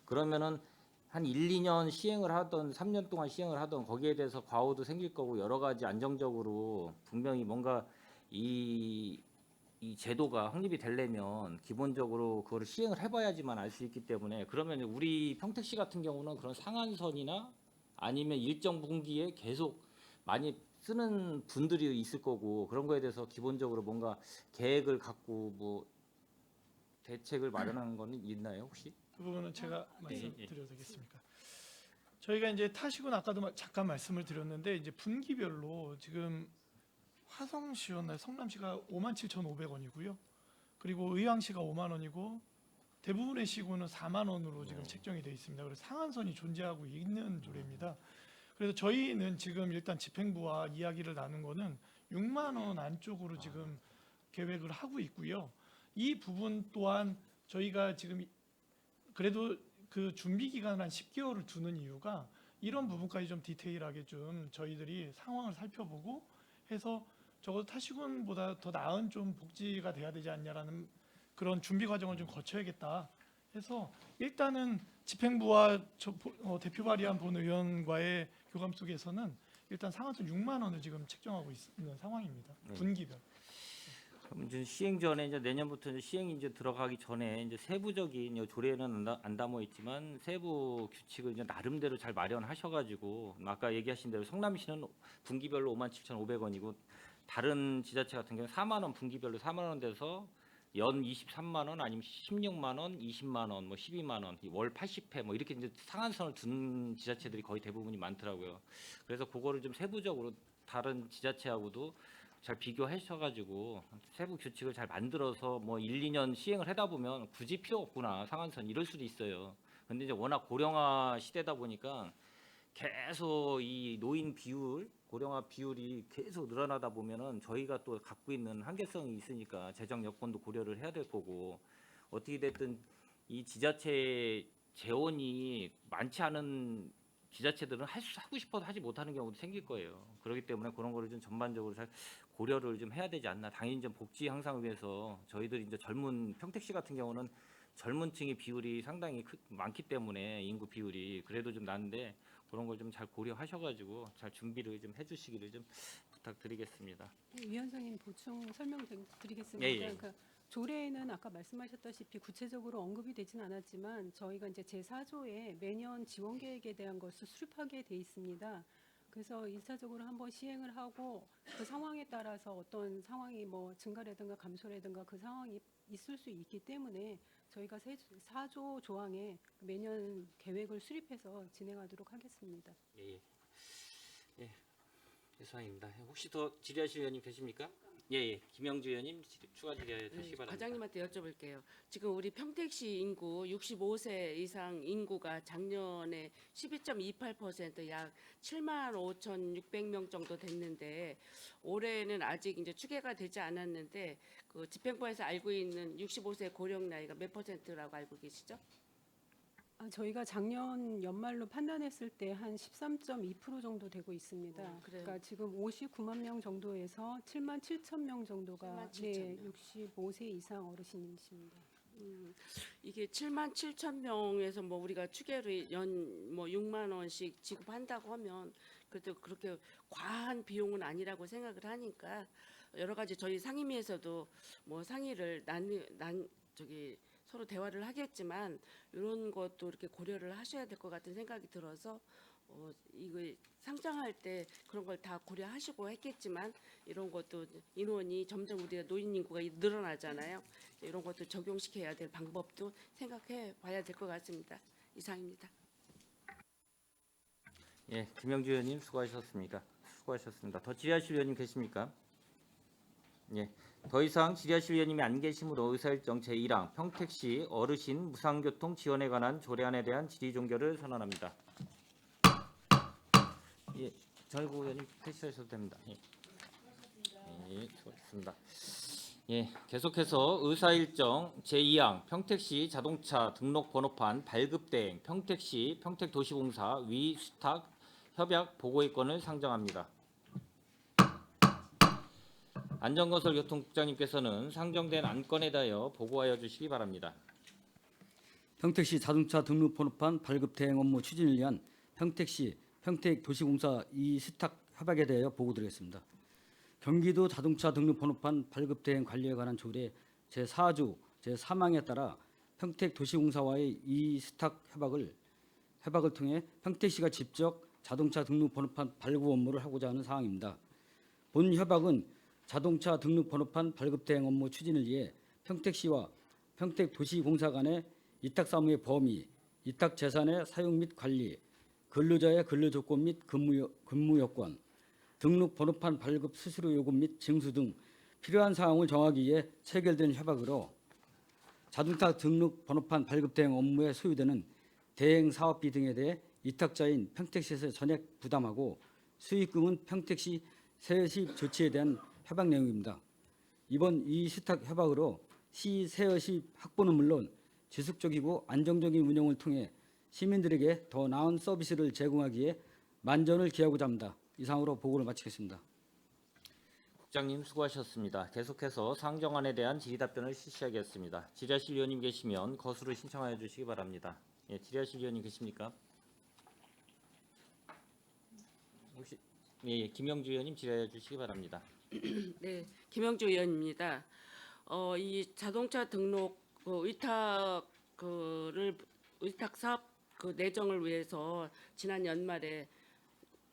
그러면은 한 1, 2년 시행을 하던 3년 동안 시행을 하던 거기에 대해서 과오도 생길 거고 여러 가지 안정적으로 분명히 뭔가 이 제도가 확립이 되려면 기본적으로 그거를 시행을 해봐야지만 알 수 있기 때문에 그러면 우리 평택시 같은 경우는 그런 상한선이나 아니면 일정 분기에 계속 많이 쓰는 분들이 있을 거고 그런 거에 대해서 기본적으로 뭔가 계획을 갖고 뭐 대책을 마련하는 거는 있나요 혹시? 그 부분은 제가 예, 말씀드려도 되겠습니까? 저희가 이제 타시군 아까도 잠깐 말씀을 드렸는데 이제 분기별로 지금 화성시였나요? 성남시가 57,500원이고요. 그리고 의왕시가 5만 원이고 대부분의 시군은 4만 원으로 지금 책정이 되어 있습니다. 그래서 상한선이 존재하고 있는 조례입니다. 그래서 저희는 지금 일단 집행부와 이야기를 나눈 거는 6만 원 안쪽으로 지금 계획을 하고 있고요. 이 부분 또한 저희가 지금 그래도 그 준비 기간 한 10개월을 두는 이유가 이런 부분까지 좀 디테일하게 좀 저희들이 상황을 살펴보고 해서 적어도 타시군보다 더 나은 좀 복지가 돼야 되지 않냐라는 그런 준비 과정을 좀 거쳐야겠다 해서 일단은 집행부와 대표 발의한 본 의원과의 교감 속에서는 일단 상한선 6만 원을 지금 책정하고 있는 상황입니다. 분기별. 그럼 이제 시행 전에 이제 내년부터 이제 시행이 이제 들어가기 전에 이제 세부적인 이 조례는 안 담아 있지만 세부 규칙을 이제 나름대로 잘 마련하셔가지고 아까 얘기하신 대로 성남시는 분기별로 57,500원이고 다른 지자체 같은 경우 4만 원 분기별로 4만 원 돼서 연 23만 원 아니면 16만 원, 20만 원, 뭐 12만 원, 월 80회 뭐 이렇게 이제 상한선을 두는 지자체들이 거의 대부분이 많더라고요. 그래서 그거를 좀 세부적으로 다른 지자체하고도 잘 비교하셔가지고 세부 규칙을 잘 만들어서 뭐 1, 2년 시행을 하다 보면 굳이 필요 없구나 상한선 이럴 수도 있어요. 근데 이제 워낙 고령화 시대다 보니까 계속 이 노인 비율, 고령화 비율이 계속 늘어나다 보면은 저희가 또 갖고 있는 한계성이 있으니까 재정 여건도 고려를 해야 될 거고 어떻게 됐든 이 지자체 재원이 많지 않은 지자체들은 하고 싶어도 하지 못하는 경우도 생길 거예요. 그렇기 때문에 그런 거를 좀 전반적으로 잘 고려를 좀 해야 되지 않나. 당연히 좀 복지 향상을 위해서 저희들이 이제 젊은 평택시 같은 경우는 젊은 층의 비율이 상당히 많기 때문에 인구 비율이 그래도 좀 나는데 그런 걸 좀 잘 고려하셔가지고 잘 준비를 좀 해주시기를 좀 부탁드리겠습니다. 위원장님 보충 설명드리겠습니다. 예, 예. 그러니까 조례에는 아까 말씀하셨다시피 구체적으로 언급이 되진 않았지만 저희가 이제 제4조에 매년 지원 계획에 대한 것을 수립하게 돼 있습니다. 그래서 1차적으로 한번 시행을 하고 그 상황에 따라서 어떤 상황이 뭐 증가라든가 감소라든가 그 상황이 있을 수 있기 때문에 저희가 4조 조항에 매년 계획을 수립해서 진행하도록 하겠습니다. 예, 예, 이상입니다. 혹시 더 질의하실 의원님 계십니까? 예, 김영주 의원님 추가 질의하시기 바랍니다. 과장님한테 여쭤볼게요. 지금 우리 평택시 인구 65세 이상 인구가 작년에 12.28% 약 7만 5,600명 정도 됐는데 올해는 아직 이제 추계가 되지 않았는데 그 집행부에서 알고 있는 65세 고령 나이가 몇 %라고 알고 계시죠? 저희가 작년 연말로 판단했을 때 한 13.2% 정도 되고 있습니다. 그래요. 그러니까 지금 59만 명 정도에서 7만 7천 명 정도가 7만 7천 네, 명. 65세 이상 어르신이십니다. 이게 7만 7천 명에서 뭐 우리가 추계로 연 뭐 6만 원씩 지급한다고 하면 그래도 그렇게 과한 비용은 아니라고 생각을 하니까 여러 가지 저희 상임위에서도 뭐 상의를 서로 대화를 하겠지만 이런 것도 이렇게 고려를 하셔야 될 것 같은 생각이 들어서 이거 상장할 때 그런 걸 다 고려하시고 했겠지만 이런 것도 인원이 점점 우리가 노인 인구가 늘어나잖아요. 이런 것도 적용시켜야 될 방법도 생각해 봐야 될 것 같습니다. 이상입니다. 예, 김영주 의원님 수고하셨습니다. 더 질의하실 의원님 계십니까? 예, 더 이상 질의하실 의원님이 안 계시므로 의사일정 제1항 평택시 어르신 무상교통 지원에 관한 조례안에 대한 질의 종결을 선언합니다. 예, 정일국 의원님 퇴실하셔도 됩니다. 예, 수고하셨습니다. 예, 계속해서 의사일정 제2항 평택시 자동차 등록 번호판 발급 대행 평택시 평택도시공사 위수탁 협약 보고의 건을 상정합니다. 안전건설교통국장님께서는 상정된 안건에 대하여 보고하여 주시기 바랍니다. 평택시 자동차 등록 번호판 발급 대행 업무 추진을 위한 평택시 평택도시공사 이스탁 협약에 대하여 보고드리겠습니다. 경기도 자동차 등록 번호판 발급 대행 관리에 관한 조례 제4조 제3항에 따라 평택도시공사와의 이스탁 협약을 통해 평택시가 직접 자동차 등록 번호판 발급 업무를 하고자 하는 사항입니다. 본 협약은 자동차 등록 번호판 발급 대행 업무 추진을 위해 평택시와 평택도시공사 간의 위탁 사무의 범위, 위탁 재산의 사용 및 관리, 근로자의 근로 조건 및 근무 여건, 등록 번호판 발급 수수료 요금 및 징수 등 필요한 사항을 정하기 위해 체결된 협약으로 자동차 등록 번호판 발급 대행 업무에 소요되는 대행 사업비 등에 대해 위탁자인 평택시에서 전액 부담하고 수익금은 평택시 세입 조치에 대한 협약 내용입니다. 이번 이스탁 협약으로 시 세입 확보는 물론 지속적이고 안정적인 운영을 통해 시민들에게 더 나은 서비스를 제공하기에 만전을 기하고자 합니다. 이상으로 보고를 마치겠습니다. 국장님 수고하셨습니다. 계속해서 상정안에 대한 질의답변을 실시하겠습니다. 질의하실 위원님 계시면 거수를 신청하여 주시기 바랍니다. 예, 질의하실 위원님 계십니까? 혹시 김영주 의원님 질의해 주시기 바랍니다. 네, 김영주 의원입니다. 이 자동차 등록 위탁 사업 내정을 위해서 지난 연말에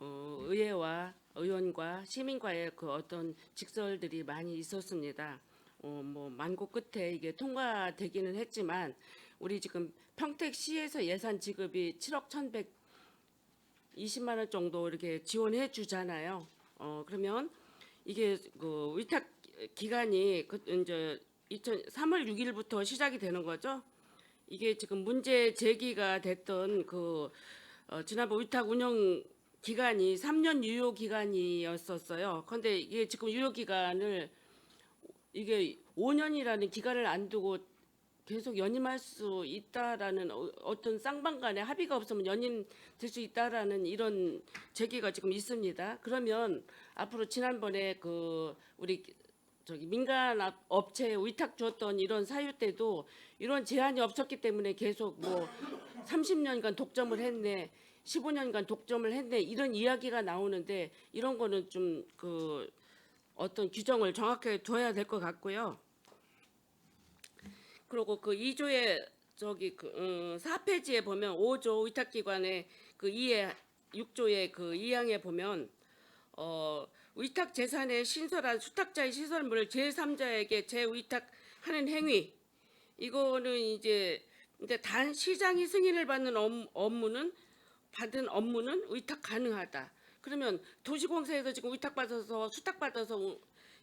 의회와 의원과 시민과의 어떤 직설들이 많이 있었습니다. 뭐 만고 끝에 이게 통과되기는 했지만 우리 지금 평택시에서 예산 지급이 7억 1,120만 원 정도 이렇게 지원해 주잖아요. 그러면 이게 위탁 기간이 이제 3월 6일부터 시작이 되는 거죠. 이게 지금 문제 제기가 됐던 지난번 위탁 운영 기간이 3년 유효 기간이었었어요. 그런데 이게 지금 유효 기간을 이게 5년이라는 기간을 안 두고 계속 연임할 수 있다라는 어떤 쌍방간에 합의가 없으면 연임될 수 있다라는 이런 제기가 지금 있습니다. 그러면 앞으로 지난번에 우리 민간 업체에 위탁 줬던 이런 사유 때도 이런 제한이 없었기 때문에 계속 30년간 독점을 했네, 15년간 독점을 했네 이런 이야기가 나오는데 이런 거는 좀 어떤 규정을 정확하게 둬야 될 것 같고요. 그리고 2조의 4페이지에 보면 5조 위탁기관의 6조의 2항에 보면 위탁 재산의 신설한 수탁자의 시설물을 제3자에게 재위탁하는 행위 이거는 이제 단 시장이 승인을 받는 업무는 위탁 가능하다. 그러면 도시공사에서 지금 위탁받아서 수탁받아서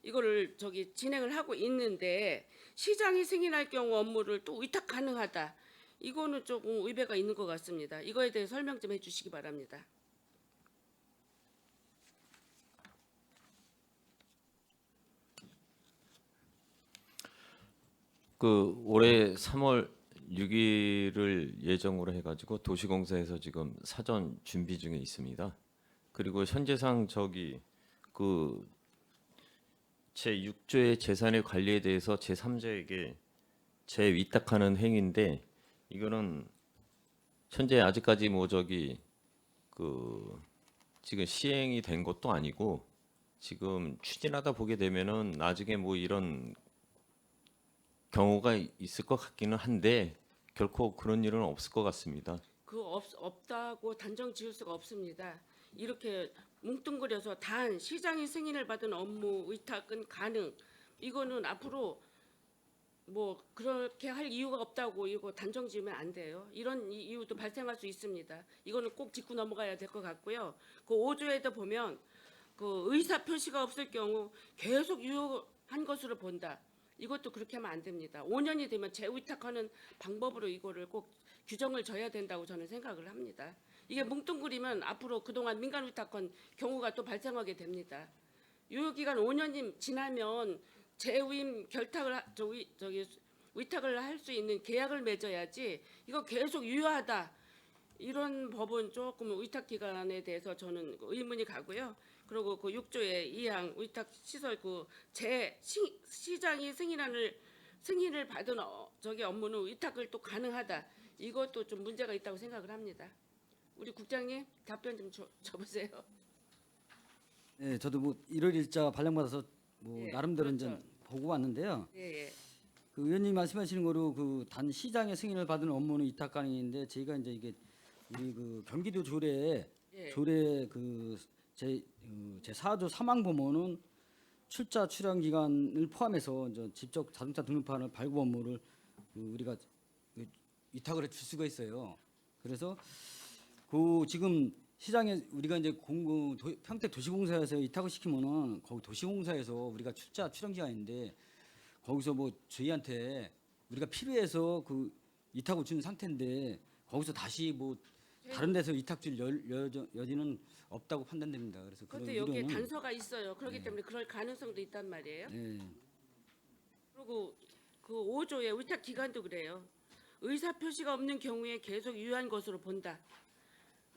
이거를 진행을 하고 있는데 시장이 승인할 경우 업무를 또 위탁 가능하다. 이거는 조금 의배가 있는 것 같습니다. 이거에 대해 설명 좀 해주시기 바랍니다. 올해 3월 6일을 예정으로 해가지고 도시공사에서 지금 사전 준비 중에 있습니다. 그리고 현재상 제6조의 재산의 관리에 대해서 제3자에게 재위탁하는 행위인데 이거는 현재 아직까지 지금 시행이 된 것도 아니고 지금 추진하다 보게 되면은 나중에 이런 경우가 있을 것 같기는 한데 결코 그런 일은 없을 것 같습니다. 없다고 단정 지을 수가 없습니다. 이렇게 뭉뚱그려서 단 시장이 승인을 받은 업무 위탁은 가능. 이거는 앞으로 그렇게 할 이유가 없다고 이거 단정 지으면 안 돼요. 이런 이유도 발생할 수 있습니다. 이거는 꼭 짚고 넘어가야 될 것 같고요. 5조에도 보면 의사 표시가 없을 경우 계속 유효한 것으로 본다. 이것도 그렇게 하면 안 됩니다. 5년이 되면 재위탁하는 방법으로 이거를 꼭 규정을 져야 된다고 저는 생각을 합니다. 이게 뭉뚱그리면 앞으로 그동안 민간 위탁한 경우가 또 발생하게 됩니다. 유효기간 5년이 지나면 재위임 위탁을 할 수 있는 계약을 맺어야지 이거 계속 유효하다. 이런 법은 조금 위탁 기간에 대해서 저는 의문이 가고요. 그리고 그 6조의 2항 위탁 시설 시장이 승인을 받은 저기 업무는 위탁을 또 가능하다. 이것도 좀 문제가 있다고 생각을 합니다. 우리 국장님 답변 좀 줘보세요. 네, 저도 뭐 1월 1자 발령받아서 뭐 예, 나름대로 그렇죠. 이제 보고 왔는데요. 예, 예. 그 의원님 말씀하시는 거로 그 단 시장의 승인을 받은 업무는 위탁 가능인데 저희가 이제 이게 우리 그 경기도 조례 예. 제 4조 3항 보면은 출자 출항 기간을 포함해서 이제 직접 자동차 등록판을 발급 업무를 우리가 그 위탁을 줄 수가 있어요. 그래서 그 지금 시장에 우리가 이제 평택 도시공사에서 위탁을 시키면은 거기 도시공사에서 우리가 출자 출항 기간인데 거기서 뭐 저희한테 우리가 필요해서 그 위탁을 주는 상태인데 거기서 다시 뭐 다른 데서 위탁 줄 여지는 없다고 판단됩니다. 그래서 그런 그런데 여기에 우려는 단서가 있어요. 그렇기 때문에 그럴 가능성도 있단 말이에요. 예, 그리고 그 5조의 위탁 기간도 그래요. 의사 표시가 없는 경우에 계속 유효한 것으로 본다.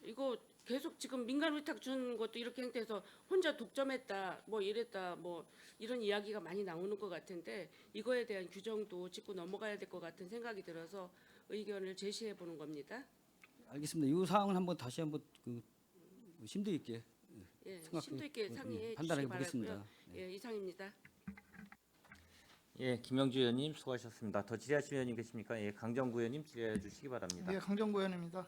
이거 계속 지금 민간 위탁 준 것도 이렇게 행태해서 혼자 독점했다, 뭐 이랬다, 뭐 이런 이야기가 많이 나오는 것 같은데 이거에 대한 규정도 짚고 넘어가야 될 것 같은 생각이 들어서 의견을 제시해 보는 겁니다. 알겠습니다. 이 사항은 한번 다시 한번 그 심도 있게 예, 생각해- 심도 있게 상의해 주시기 판단해 바라고요. 보겠습니다. 예, 이상입니다. 예, 김영주 의원님 수고하셨습니다. 더 질의하실 의원님 계십니까? 예, 강정구 의원님 질의해 주시기 바랍니다. 네, 강정구 의원입니다.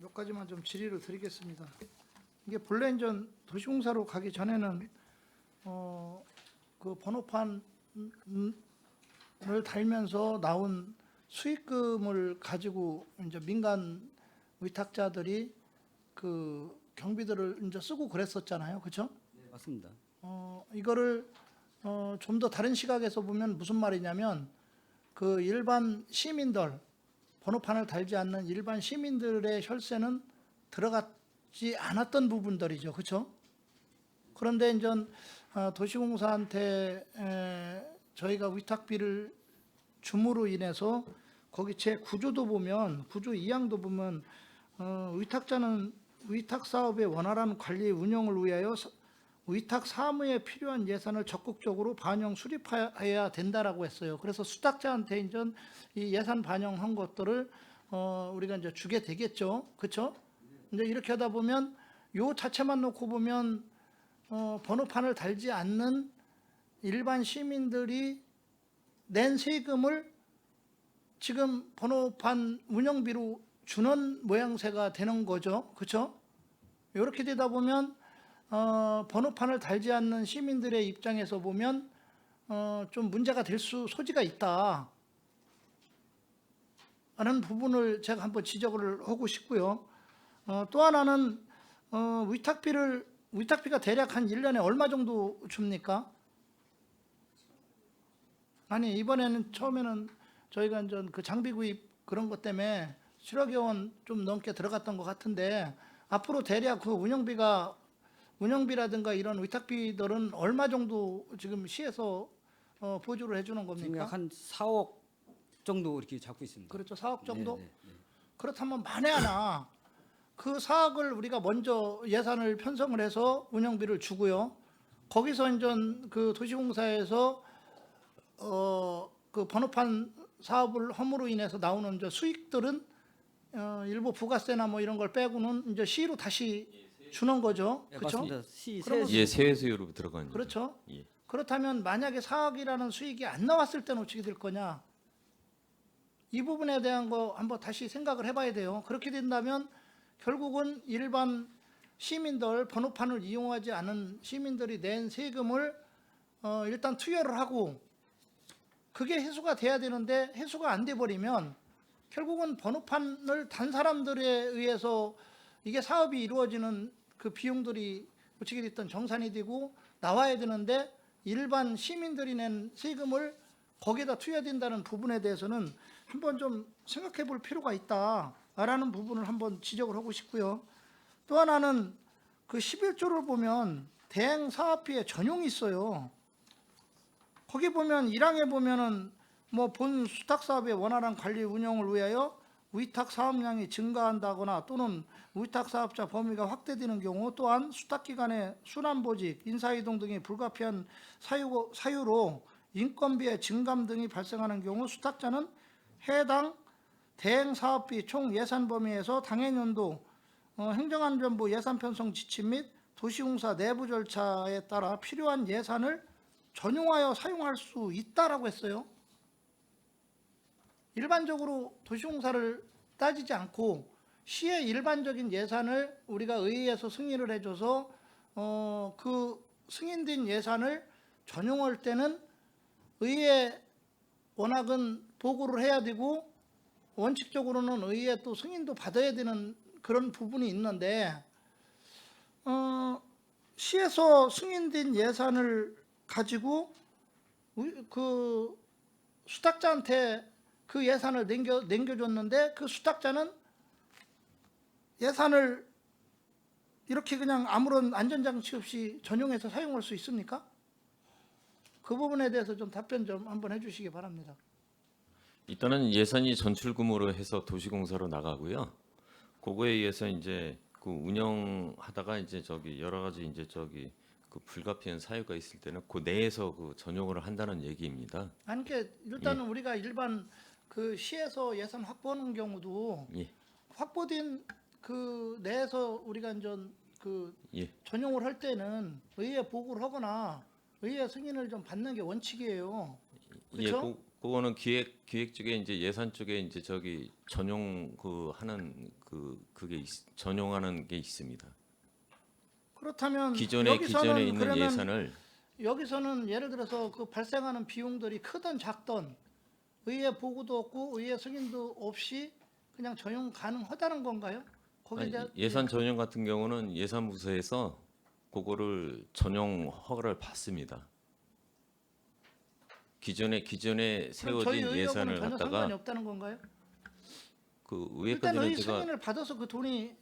몇 가지만 좀 질의를 드리겠습니다. 이게 본래 이제 도시공사로 가기 전에는 그 번호판을 달면서 나온 수익금을 가지고 이제 민간 위탁자들이 그 경비들을 이제 쓰고 그랬었잖아요, 그렇죠? 네, 맞습니다. 이거를 좀 더 다른 시각에서 보면 무슨 말이냐면 그 일반 시민들 번호판을 달지 않는 일반 시민들의 혈세는 들어가지 않았던 부분들이죠, 그렇죠? 그런데 이제 도시공사한테 저희가 위탁비를 줌으로 인해서 거기 제 구조도 보면 구조 2항도 보면 위탁자는 위탁 사업의 원활한 관리 운영을 위하여 위탁 사무에 필요한 예산을 적극적으로 반영 수립해야 된다라고 했어요. 그래서 수탁자한테 이제 이 예산 반영한 것들을 우리가 이제 주게 되겠죠, 그렇죠? 이제 이렇게 하다 보면 요 자체만 놓고 보면 번호판을 달지 않는 일반 시민들이 낸 세금을 지금 번호판 운영비로 주는 모양새가 되는 거죠, 그렇죠? 이렇게 되다 보면 번호판을 달지 않는 시민들의 입장에서 보면 좀 문제가 될 소지가 있다 라는 부분을 제가 한번 지적을 하고 싶고요. 또 하나는 위탁비가 대략 한 1년에 얼마 정도 줍니까? 아니 이번에는 처음에는 저희가 이제 그 장비 구입 그런 것 때문에 7억여 원 좀 넘게 들어갔던 것 같은데 앞으로 대략 그 운영비라든가 이런 위탁비들은 얼마 정도 지금 시에서 보조를 해주는 지금 겁니까? 약 한 4억 정도 이렇게 잡고 있습니다. 그렇죠, 4억 정도? 네, 네. 그렇다면 만에 하나 그 4억을 우리가 먼저 예산을 편성을 해서 운영비를 주고요. 거기서 이제 그 도시공사에서 그 번호판 사업을 함으로 인해서 나오는 이제 수익들은 일부 부가세나 뭐 이런 걸 빼고는 이제 시로 다시 주는 거죠. 네, 그렇죠? 맞습니다. 시 그러면 세 예, 세외수요로 들어가는 거죠. 그렇죠. 예. 그렇다면 만약에 4억이라는 수익이 안 나왔을 때는 어떻게 될 거냐? 이 부분에 대한 거 한번 다시 생각을 해봐야 돼요. 그렇게 된다면 결국은 일반 시민들 번호판을 이용하지 않은 시민들이 낸 세금을 일단 투여를 하고 그게 해소가 돼야 되는데 해소가 안 돼 버리면 결국은 번호판을 단 사람들에 의해서 이게 사업이 이루어지는 그 비용들이 어떻게 됐든 정산이 되고 나와야 되는데 일반 시민들이 낸 세금을 거기에다 투여된다는 부분에 대해서는 한번 좀 생각해 볼 필요가 있다라는 부분을 한번 지적을 하고 싶고요. 또 하나는 그 11조를 보면 대행 사업비에 전용이 있어요. 거기 보면 1항에 보면은 뭐 본 수탁 사업의 원활한 관리 운영을 위하여 위탁 사업량이 증가한다거나 또는 위탁 사업자 범위가 확대되는 경우, 또한 수탁기관의 순환보직, 인사이동 등이 불가피한 사유로 인건비의 증감 등이 발생하는 경우 수탁자는 해당 대행 사업비 총 예산 범위에서 당해년도 행정안전부 예산 편성 지침 및 도시공사 내부 절차에 따라 필요한 예산을 전용하여 사용할 수 있다라고 했어요. 일반적으로 도시공사를 따지지 않고 시의 일반적인 예산을 우리가 의회에서 승인을 해줘서 그 승인된 예산을 전용할 때는 의회 워낙은 보고를 해야 되고 원칙적으로는 의회 또 승인도 받아야 되는 그런 부분이 있는데 시에서 승인된 예산을 가지고 그 수탁자한테 그 예산을 남겨줬는데 그 수탁자는 예산을 이렇게 그냥 아무런 안전장치 없이 전용해서 사용할 수 있습니까? 그 부분에 대해서 좀 답변 좀 한번 해주시기 바랍니다. 일단은 예산이 전출금으로 해서 도시공사로 나가고요. 그거에 의해서 이제 그 운영하다가 이제 저기 여러 가지 이제 저기 그 불가피한 사유가 있을 때는 그 내에서 그 전용을 한다는 얘기입니다. 아니, 그러니까 일단은 우리가 일반 그 시에서 예산 확보하는 경우도 예. 확보된 그 내에서 우리가 이제 그 예. 전용을 할 때는 의회 보고를 하거나 의회 승인을 좀 받는 게 원칙이에요. 예, 그렇죠? 그거는 기획 쪽에 이제 예산 쪽에 이제 저기 전용 그 하는 그게 전용하는 게 있습니다. 그렇다면 기존에 있는 그러면 예산을 여기서는 예를 들어서 그 발생하는 비용들이 크든 작든 의회 보고도 없고 의회 승인도 없이 그냥 전용 가능하다는 건가요? 거기에 아니, 대한 예산 전용 같은 경우는 예산부서에서 그거를 전용 허가를 받습니다. 기존에 그럼 저희 세워진 의회하고는 예산을 전혀 상관이 갖다가 없다는 건가요? 그 일단 의회까지는 의 제가 승인을 받아서 그 돈이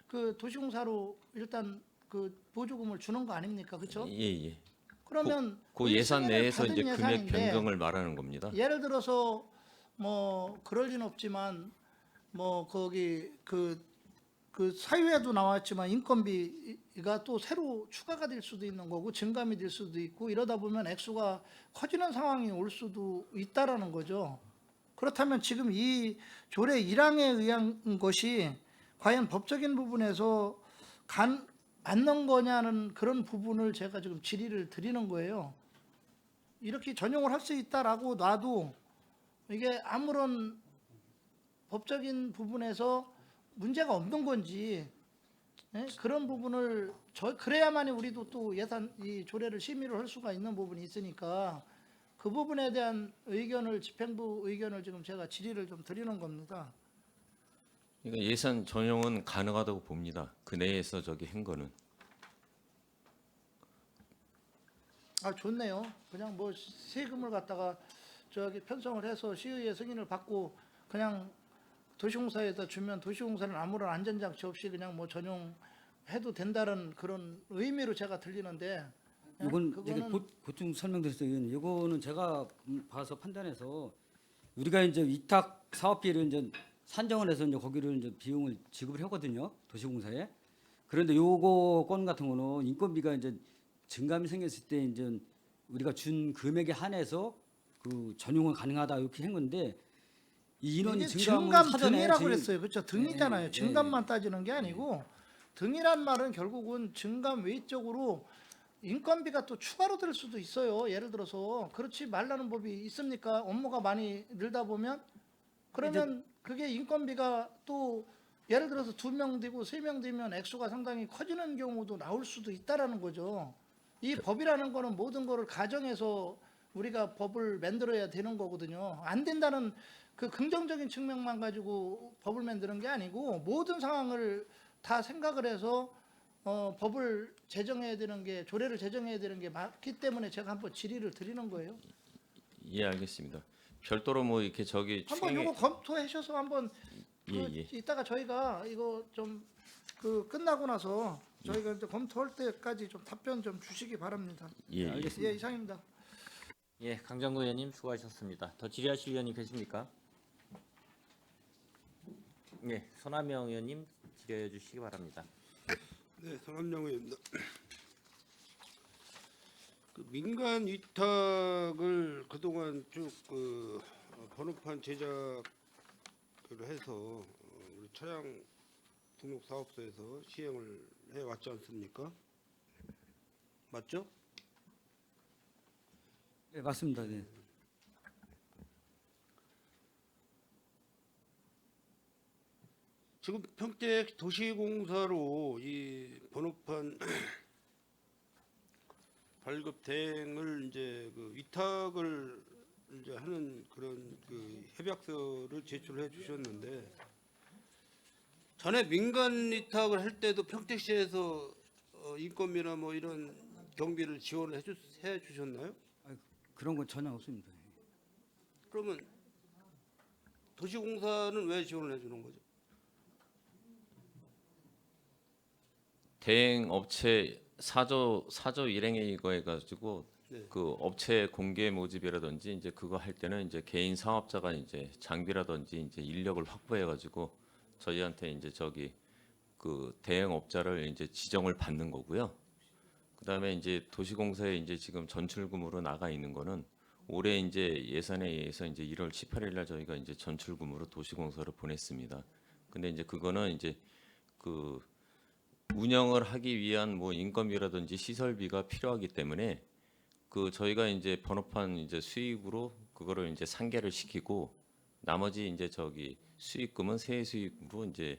그 도시공사로 일단 그 보조금을 주는 거 아닙니까? 그렇죠? 예. 그러면 그 의 예산 승인을 내에서 받은 이제 금액 예산인데 변경을 말하는 겁니다. 예를 들어서 뭐 그럴 리는 없지만 뭐 거기 그 사유에도 나왔지만 인건비가 또 새로 추가가 될 수도 있는 거고 증감이 될 수도 있고 이러다 보면 액수가 커지는 상황이 올 수도 있다라는 거죠. 그렇다면 지금 이 조례 1항에 의한 것이 과연 법적인 부분에서 맞는 거냐는 그런 부분을 제가 지금 질의를 드리는 거예요. 이렇게 전용을 할 수 있다라고 놔도 이게 아무런 법적인 부분에서 문제가 없는 건지, 예? 그런 부분을 그래야만이 우리도 또 예산 이 조례를 심의를 할 수가 있는 부분이 있으니까 그 부분에 대한 의견을 집행부 의견을 지금 제가 질의를 좀 드리는 겁니다. 그러니까 예산 전용은 가능하다고 봅니다. 그 내에서 저기 한 거는. 아, 좋네요. 그냥 뭐 세금을 갖다가 저기 편성을 해서 시의회 승인을 받고 그냥 도시공사에다 주면 도시공사는 아무런 안전장치 없이 그냥 뭐 전용해도 된다는 그런 의미로 제가 들리는데, 예? 이건 그거는 보충 설명드렸어요. 의원님. 이거는 제가 봐서 판단해서 우리가 이제 위탁 사업비를 이제 산정을 해서 이제 거기를 이제 비용을 지급을 하거든요. 도시공사에. 그런데 요거 건 같은 거는 인건비가 이제 증감이 생겼을 때 이제 우리가 준 금액에 한해서 그 전용은 가능하다 이렇게 한 건데 이 인원이 이게 증감은 증감 사전에 등이라고 저희- 그랬어요. 그렇죠? 등이잖아요. 예, 증감만 따지는 게 아니고 등이란 말은 결국은 증감 외적으로 인건비가 또 추가로 들 수도 있어요. 예를 들어서 그렇지 말라는 법이 있습니까? 업무가 많이 늘다 보면 그러면 그게 인건비가 또 예를 들어서 2명 되고 3명 되면 액수가 상당히 커지는 경우도 나올 수도 있다라는 거죠. 이 법이라는 거는 모든 거를 가정해서 우리가 법을 만들어야 되는 거거든요. 안 된다는 그 긍정적인 측면만 가지고 법을 만드는 게 아니고 모든 상황을 다 생각을 해서 법을 제정해야 되는 게 조례를 제정해야 되는 게 맞기 때문에 제가 한번 질의를 드리는 거예요. 예, 알겠습니다. 별도로 뭐 이렇게 저기 한번 추경에 이거 검토하셔서 한번 예. 이따가 저희가 이거 좀 그 끝나고 나서 저희가 이제 검토할 때까지 좀 답변 좀 주시기 바랍니다. 예. 예, 이상입니다. 예, 강정구 의원님 수고하셨습니다. 더 질의하실 의원이 계십니까? 네, 손한명 의원님 질의해 주시기 바랍니다. 네, 손한명 의원입니다. 그 민간 위탁을 그동안 쭉 번호판 제작을 해서 우리 차량 등록 사업소에서 시행을 해 왔지 않습니까? 맞죠? 네, 맞습니다. 네. 지금 평택 도시공사로 이 번호판 발급 대행을 이제 그 위탁을 이제 하는 그런 그 협약서를 제출해 주셨는데 전에 민간 위탁을 할 때도 평택시에서 인건비나 뭐 이런 경비를 지원을 해 주셨나요? 그런 건 전혀 없습니다. 그러면 도시공사는 왜 지원을 해 주는 거죠? 대행 업체 사조 일행에 이거 해가지고 네. 그 업체 공개 모집이라든지 이제 그거 할 때는 이제 개인 사업자가 이제 장비라든지 이제 인력을 확보해가지고 저희한테 이제 저기 그 대행 업자를 이제 지정을 받는 거고요. 그다음에 이제 도시공사에 이제 지금 전출금으로 나가 있는 거는 올해 이제 예산에 의해서 이제 1월 18일 날 저희가 이제 전출금으로 도시공사로 보냈습니다. 근데 이제 그거는 이제 그 운영을 하기 위한 뭐 인건비라든지 시설비가 필요하기 때문에 그 저희가 이제 번호판 이제 수익으로 그거를 이제 상계를 시키고 나머지 이제 저기 수익금은 세액 수익으로 이제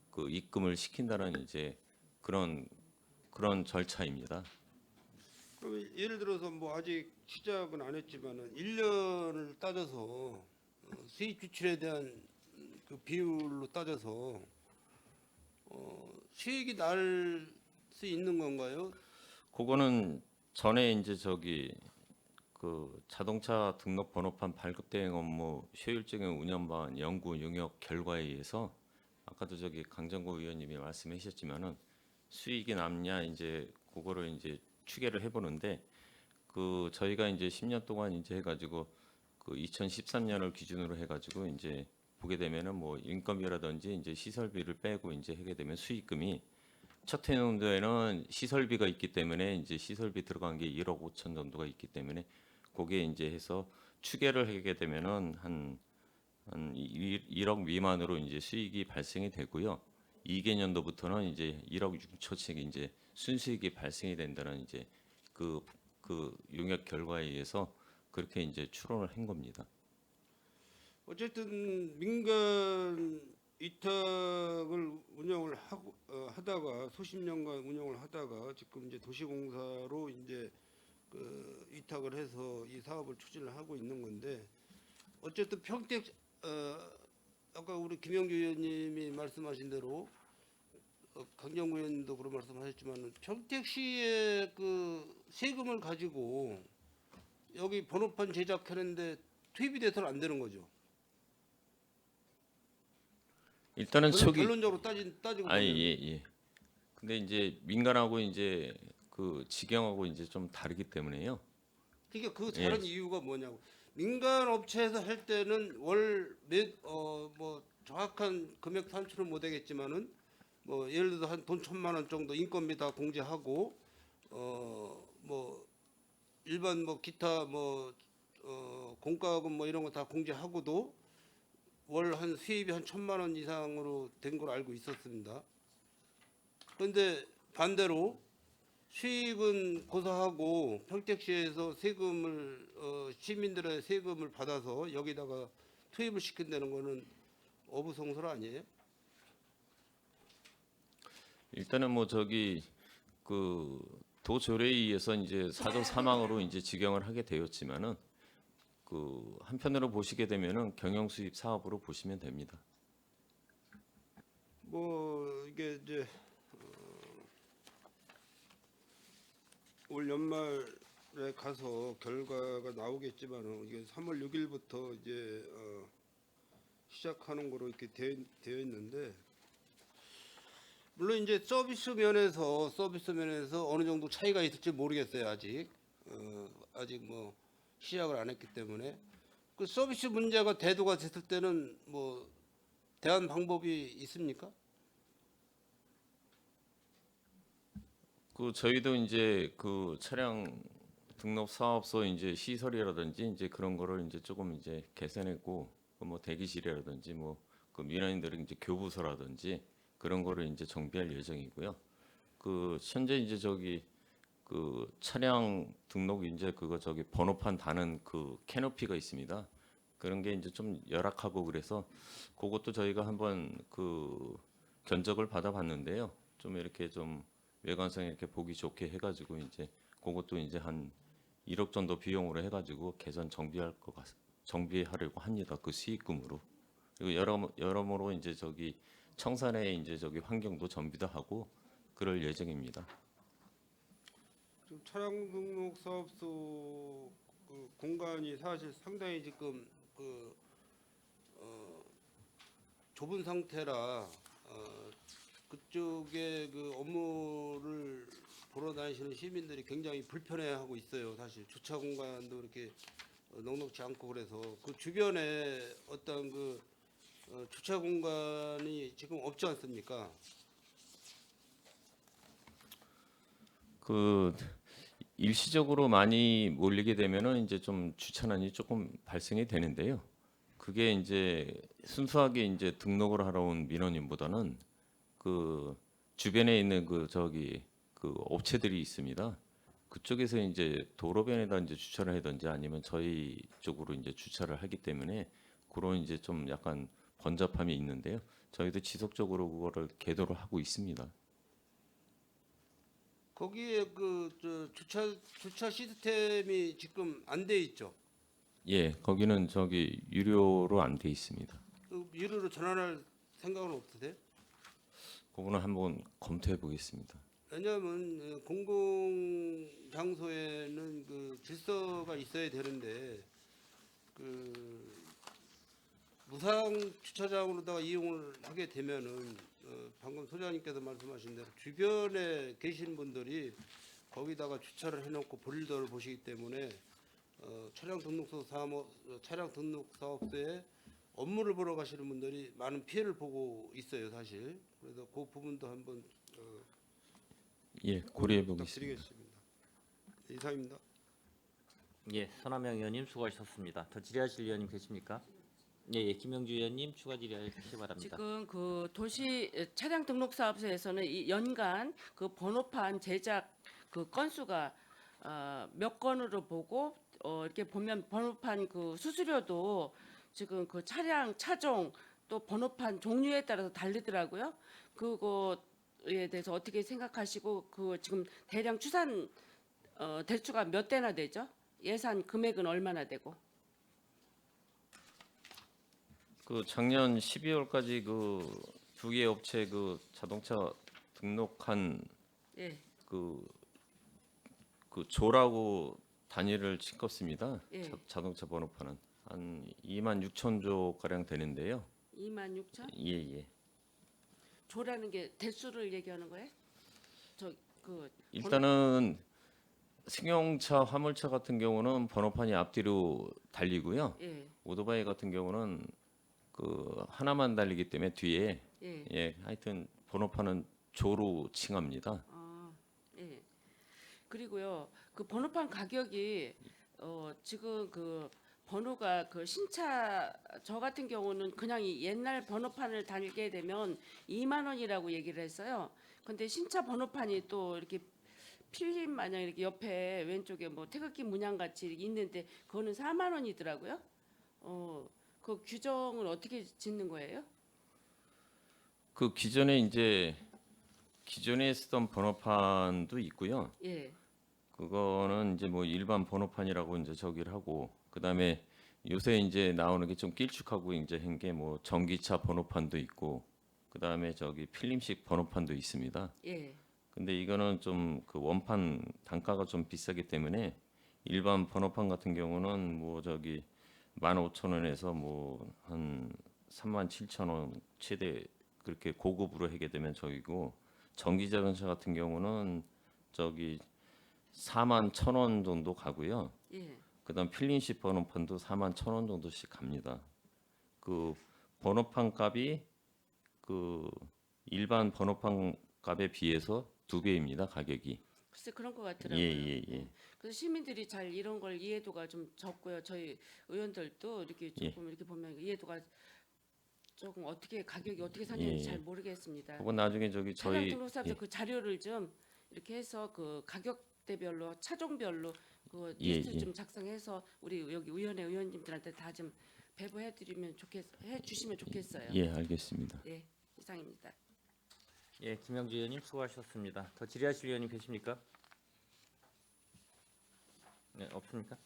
그 입금을 시킨다는 이제 그런 절차입니다. 그럼 예를 들어서 뭐 아직 시작은 안 했지만은 1년을 따져서 수입 지출에 대한 그 비율로 따져서 수익이 날 수 있는 건가요? 그거는 전에 이제 저기 그 자동차 등록 번호판 발급 대행 업무 효율적인 운영 방안 연구 용역 결과에 의해서 아까도 저기 강정구 의원님이 말씀해 주셨지만은 수익이 남냐 이제 그거를 이제 추계를 해보는데 그 저희가 이제 10년 동안 이제 해가지고 그 2013년을 기준으로 해가지고 이제 보게 되면은 뭐 인건비라든지 이제 시설비를 빼고 이제 하게 되면 수익금이 첫 해년도에는 시설비가 있기 때문에 이제 시설비 들어간 게 1억 5천 정도가 있기 때문에 그게 이제 해서 추계를 하게 되면은 한 1억 미만으로 이제 수익이 발생이 되고요. 2개년도부터는 이제 1억 6천씩 이제 순수익이 발생이 된다는 이제 그 용역 결과에 의해서 그렇게 이제 추론을 한 겁니다. 어쨌든 민간 위탁을 운영을 하다가 수십 년간 운영을 하다가 지금 이제 도시공사로 이제 그 위탁을 해서 이 사업을 추진을 하고 있는 건데 어쨌든 평택 아까 우리 김영주 의원님이 말씀하신 대로 강정구 의원님도 그런 말씀하셨지만 평택시의 그 세금을 가지고 여기 번호판 제작하는데 투입이 돼서는 안 되는 거죠. 일단은 초기 결론적으로 따지고 아니 보면. 예. 근데 이제 민간하고 이제 그 직영하고 이제 좀 다르기 때문에요. 그러니까 그 다른 이유가 뭐냐고. 민간 업체에서 할 때는 뭐 정확한 금액 산출은 못 하겠지만은 뭐 예를 들어서 한 돈 1,000만 원 정도 인건비 다 공제하고 뭐 일반 뭐 기타 뭐 공과금 뭐 이런 거 다 공제하고도 월 한 수입이 한 1,000만 원 이상으로 된 걸 알고 있었습니다. 그런데 반대로 수익은 고사하고 평택시에서 세금을 시민들의 세금을 받아서 여기다가 투입을 시킨다는 거는 어부성설 아니에요? 일단은 뭐 저기 그 도조례에 의해서 이제 사조 사망으로 이제 직영을 하게 되었지만은 그 한편으로 보시게 되면은 경영 수입 사업으로 보시면 됩니다. 뭐 이게 이제 올 연말에 가서 결과가 나오겠지만은 이게 3월 6일부터 이제 시작하는 거로 이렇게 되어 있는데 물론 이제 서비스 면에서 어느 정도 차이가 있을지 모르겠어요 아직 아직 뭐 시작을 안 했기 때문에 그 서비스 문제가 대두가 됐을 때는 뭐 대안 방법이 있습니까? 그 저희도 이제 그 차량 등록 사업소 이제 시설이라든지 이제 그런 거를 이제 조금 이제 개선했고 그뭐 대기실이라든지 뭐 그 민원인들은 이제 교부서라든지 그런 거를 이제 정비할 예정이고요. 그 현재 이제 저기 그 차량 등록 이제 그거 저기 번호판 다는 그 캐노피가 있습니다. 그런 게 이제 좀 열악하고 그래서 그것도 저희가 한번 그 견적을 받아봤는데요. 좀 이렇게 좀 외관상 이렇게 보기 좋게 해가지고 이제 그것도 이제 한 1억 정도 비용으로 해가지고 개선 정비하려고 합니다. 그 수익금으로. 그리고 여러모로 이제 저기 청산에 이제 저기 환경도 정비도 하고 그럴 예정입니다. 지금 차량 등록 사업소 그 공간이 사실 상당히 지금 좁은 상태라 그쪽에 그 업무를 보러 다니시는 시민들이 굉장히 불편해하고 있어요. 사실 주차 공간도 이렇게 넉넉지 않고 그래서 그 주변에 어떤 그 주차 공간이 지금 없지 않습니까? 그 일시적으로 많이 몰리게 되면은 이제 좀 주차난이 조금 발생이 되는데요. 그게 이제 순수하게 이제 등록을 하러 온 민원인보다는 그 주변에 있는 그 저기 그 업체들이 있습니다. 그쪽에서 이제 도로변에다 이제 주차를 하든지 아니면 저희 쪽으로 이제 주차를 하기 때문에 그런 이제 좀 약간 번잡함이 있는데요. 저희도 지속적으로 그거를 계도를 하고 있습니다. 거기에 그 주차 시스템이 지금 안 돼 있죠. 예, 거기는 저기 유료로 안 돼 있습니다. 그 유료로 전환할 생각은 없으세요? 그거는 한번 검토해 보겠습니다. 왜냐하면 공공 장소에는 그 질서가 있어야 되는데 그 무상 주차장으로다가 이용을 하게 되면은 방금 소장님께서 말씀하신 대로 주변에 계신 분들이 거기다가 주차를 해놓고 볼일들을 보시기 때문에 차량 등록 사업소에 업무를 보러 가시는 분들이 많은 피해를 보고 있어요, 사실. 그래서 그 부분도 한번 예, 고려해 보겠습니다. 부탁드리겠습니다. 이상입니다. 예, 손하명 의원님 수고하셨습니다. 더 질의하실 의원님 계십니까? 예, 김영주 의원님 추가 질의하시기 바랍니다. 지금 그 도시 차량 등록 사업소에서는 이 연간 그 번호판 제작 그 건수가 몇 건으로 보고 이렇게 보면 번호판 그 수수료도 지금 그 차량 차종 또 번호판 종류에 따라서 다르더라고요. 그거에 대해서 어떻게 생각하시고 그 지금 대량 추산 대수가 몇 대나 되죠? 예산 금액은 얼마나 되고? 그 작년 12월까지 그 두 개 업체 그 자동차 등록한 예, 그 조라고 단위를 찍었습니다. 예. 자동차 번호판은 한 2만 6천 조 가량 되는데요. 2만 6천? 예. 조라는 게 대수를 얘기하는 거예요? 저그 일단은 승용차, 화물차 같은 경우는 번호판이 앞뒤로 달리고요. 예, 오토바이 같은 경우는 그 하나만 달리기 때문에 뒤에 예. 하여튼 번호판은 조로 칭합니다. 예. 그리고요, 그 번호판 가격이 지금 그 번호가 그 신차 저 같은 경우는 그냥 이 옛날 번호판을 달게 되면 2만 원이라고 얘기를 했어요. 근데 신차 번호판이 또 이렇게 필름 마냥 이렇게 옆에 왼쪽에 뭐 태극기 문양 같이 이렇게 있는데 그거는 4만 원이더라고요. 그 규정을 어떻게 짓는 거예요? 그 기존에 쓰던 번호판도 있고요. 예. 그거는 이제 뭐 일반 번호판이라고 이제 저기를 하고 그다음에 요새 이제 나오는 게 좀 길쭉하고 이제 한 게 뭐 전기차 번호판도 있고 그다음에 저기 필름식 번호판도 있습니다. 예. 근데 이거는 좀 그 원판 단가가 좀 비싸기 때문에 일반 번호판 같은 경우는 뭐 저기 15,000원에서 뭐 한 37,000원 최대 그렇게 고급으로 하게 되면 저기고 전기 자동차 같은 경우는 저기 41,000원 정도 가고요. 예. 그다음 필름식 번호판도 41,000원 정도씩 갑니다. 그 번호판 값이 그 일반 번호판 값에 비해서 2배입니다. 가격이. 글쎄 그런 것 같더라고요. 예. 그래서 시민들이 잘 이런 걸 이해도가 좀 적고요. 저희 의원들도 이렇게 조금 이렇게 보면 이해도가 조금 어떻게 가격이 어떻게 산지는 예. 잘 모르겠습니다. 그거 나중에 저기 차량 저희 등록사업자 그 자료를 좀 이렇게 해서 그 가격대별로 차종별로 그 예, 리스트 예. 좀 작성해서 우리 여기 위원회 의원님들한테 다 좀 배부해드리면 해주시면 좋겠어요. 예, 알겠습니다. 네, 이상입니다. 예, 김영주 의원님 수고하셨습니다. 더 질의하실 의원님 계십니까? 네, 없습니까?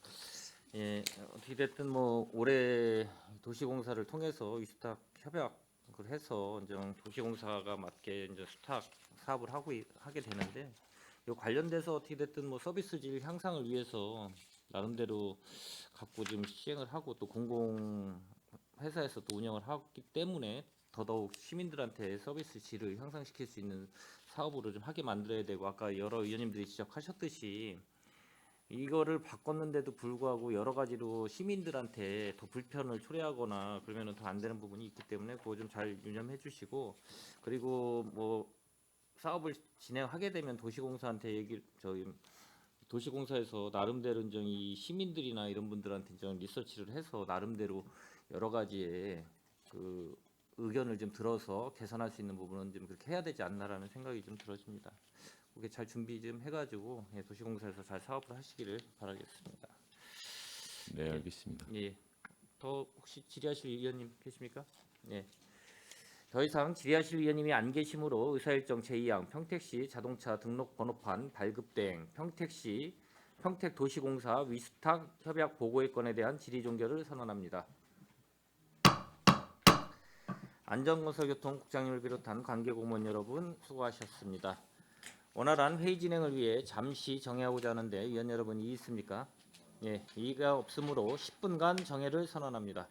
예, 어떻게 됐든 뭐 올해 도시공사를 통해서 위수탁 협약을 해서 이제 도시공사가 맞게 이제 수탁 사업을 하게 되는데 이 관련돼서 어떻게 됐든 뭐 서비스질 향상을 위해서 나름대로 갖고 지금 시행을 하고 또 공공 회사에서 또 운영을 하기 때문에 더더욱 시민들한테 서비스 질을 향상시킬 수 있는 사업으로 좀 하게 만들어야 되고 아까 여러 의원님들이 지적하셨듯이 이거를 바꿨는데도 불구하고 여러 가지로 시민들한테 더 불편을 초래하거나 그러면은 더 안 되는 부분이 있기 때문에 그거 좀 잘 유념해 주시고 그리고 뭐 사업을 진행하게 되면 도시공사한테 저희 도시공사에서 나름대로 이제 이 시민들이나 이런 분들한테 이제 리서치를 해서 나름대로 여러 가지의 그 의견을 좀 들어서 개선할 수 있는 부분은 좀 그렇게 해야 되지 않나라는 생각이 좀 들어집니다. 그게 잘 준비 좀 해가지고 도시공사에서 잘 사업을 하시기를 바라겠습니다. 네, 알겠습니다. 예. 더 혹시 질의하실 의원님 계십니까? 예. 더 이상 질의하실 의원님이 안 계시므로 의사일정 제2항 평택시 자동차 등록 번호판 발급 대행 평택시 평택도시공사 위수탁 협약 보고의 건에 대한 질의 종결을 선언합니다. 안전건설교통 국장님을 비롯한 관계 공무원 여러분 수고하셨습니다. 원활한 회의 진행을 위해 잠시 정회하고자 하는데 위원 여러분 이의 있습니까? 예, 이의가 없으므로 10분간 정회를 선언합니다.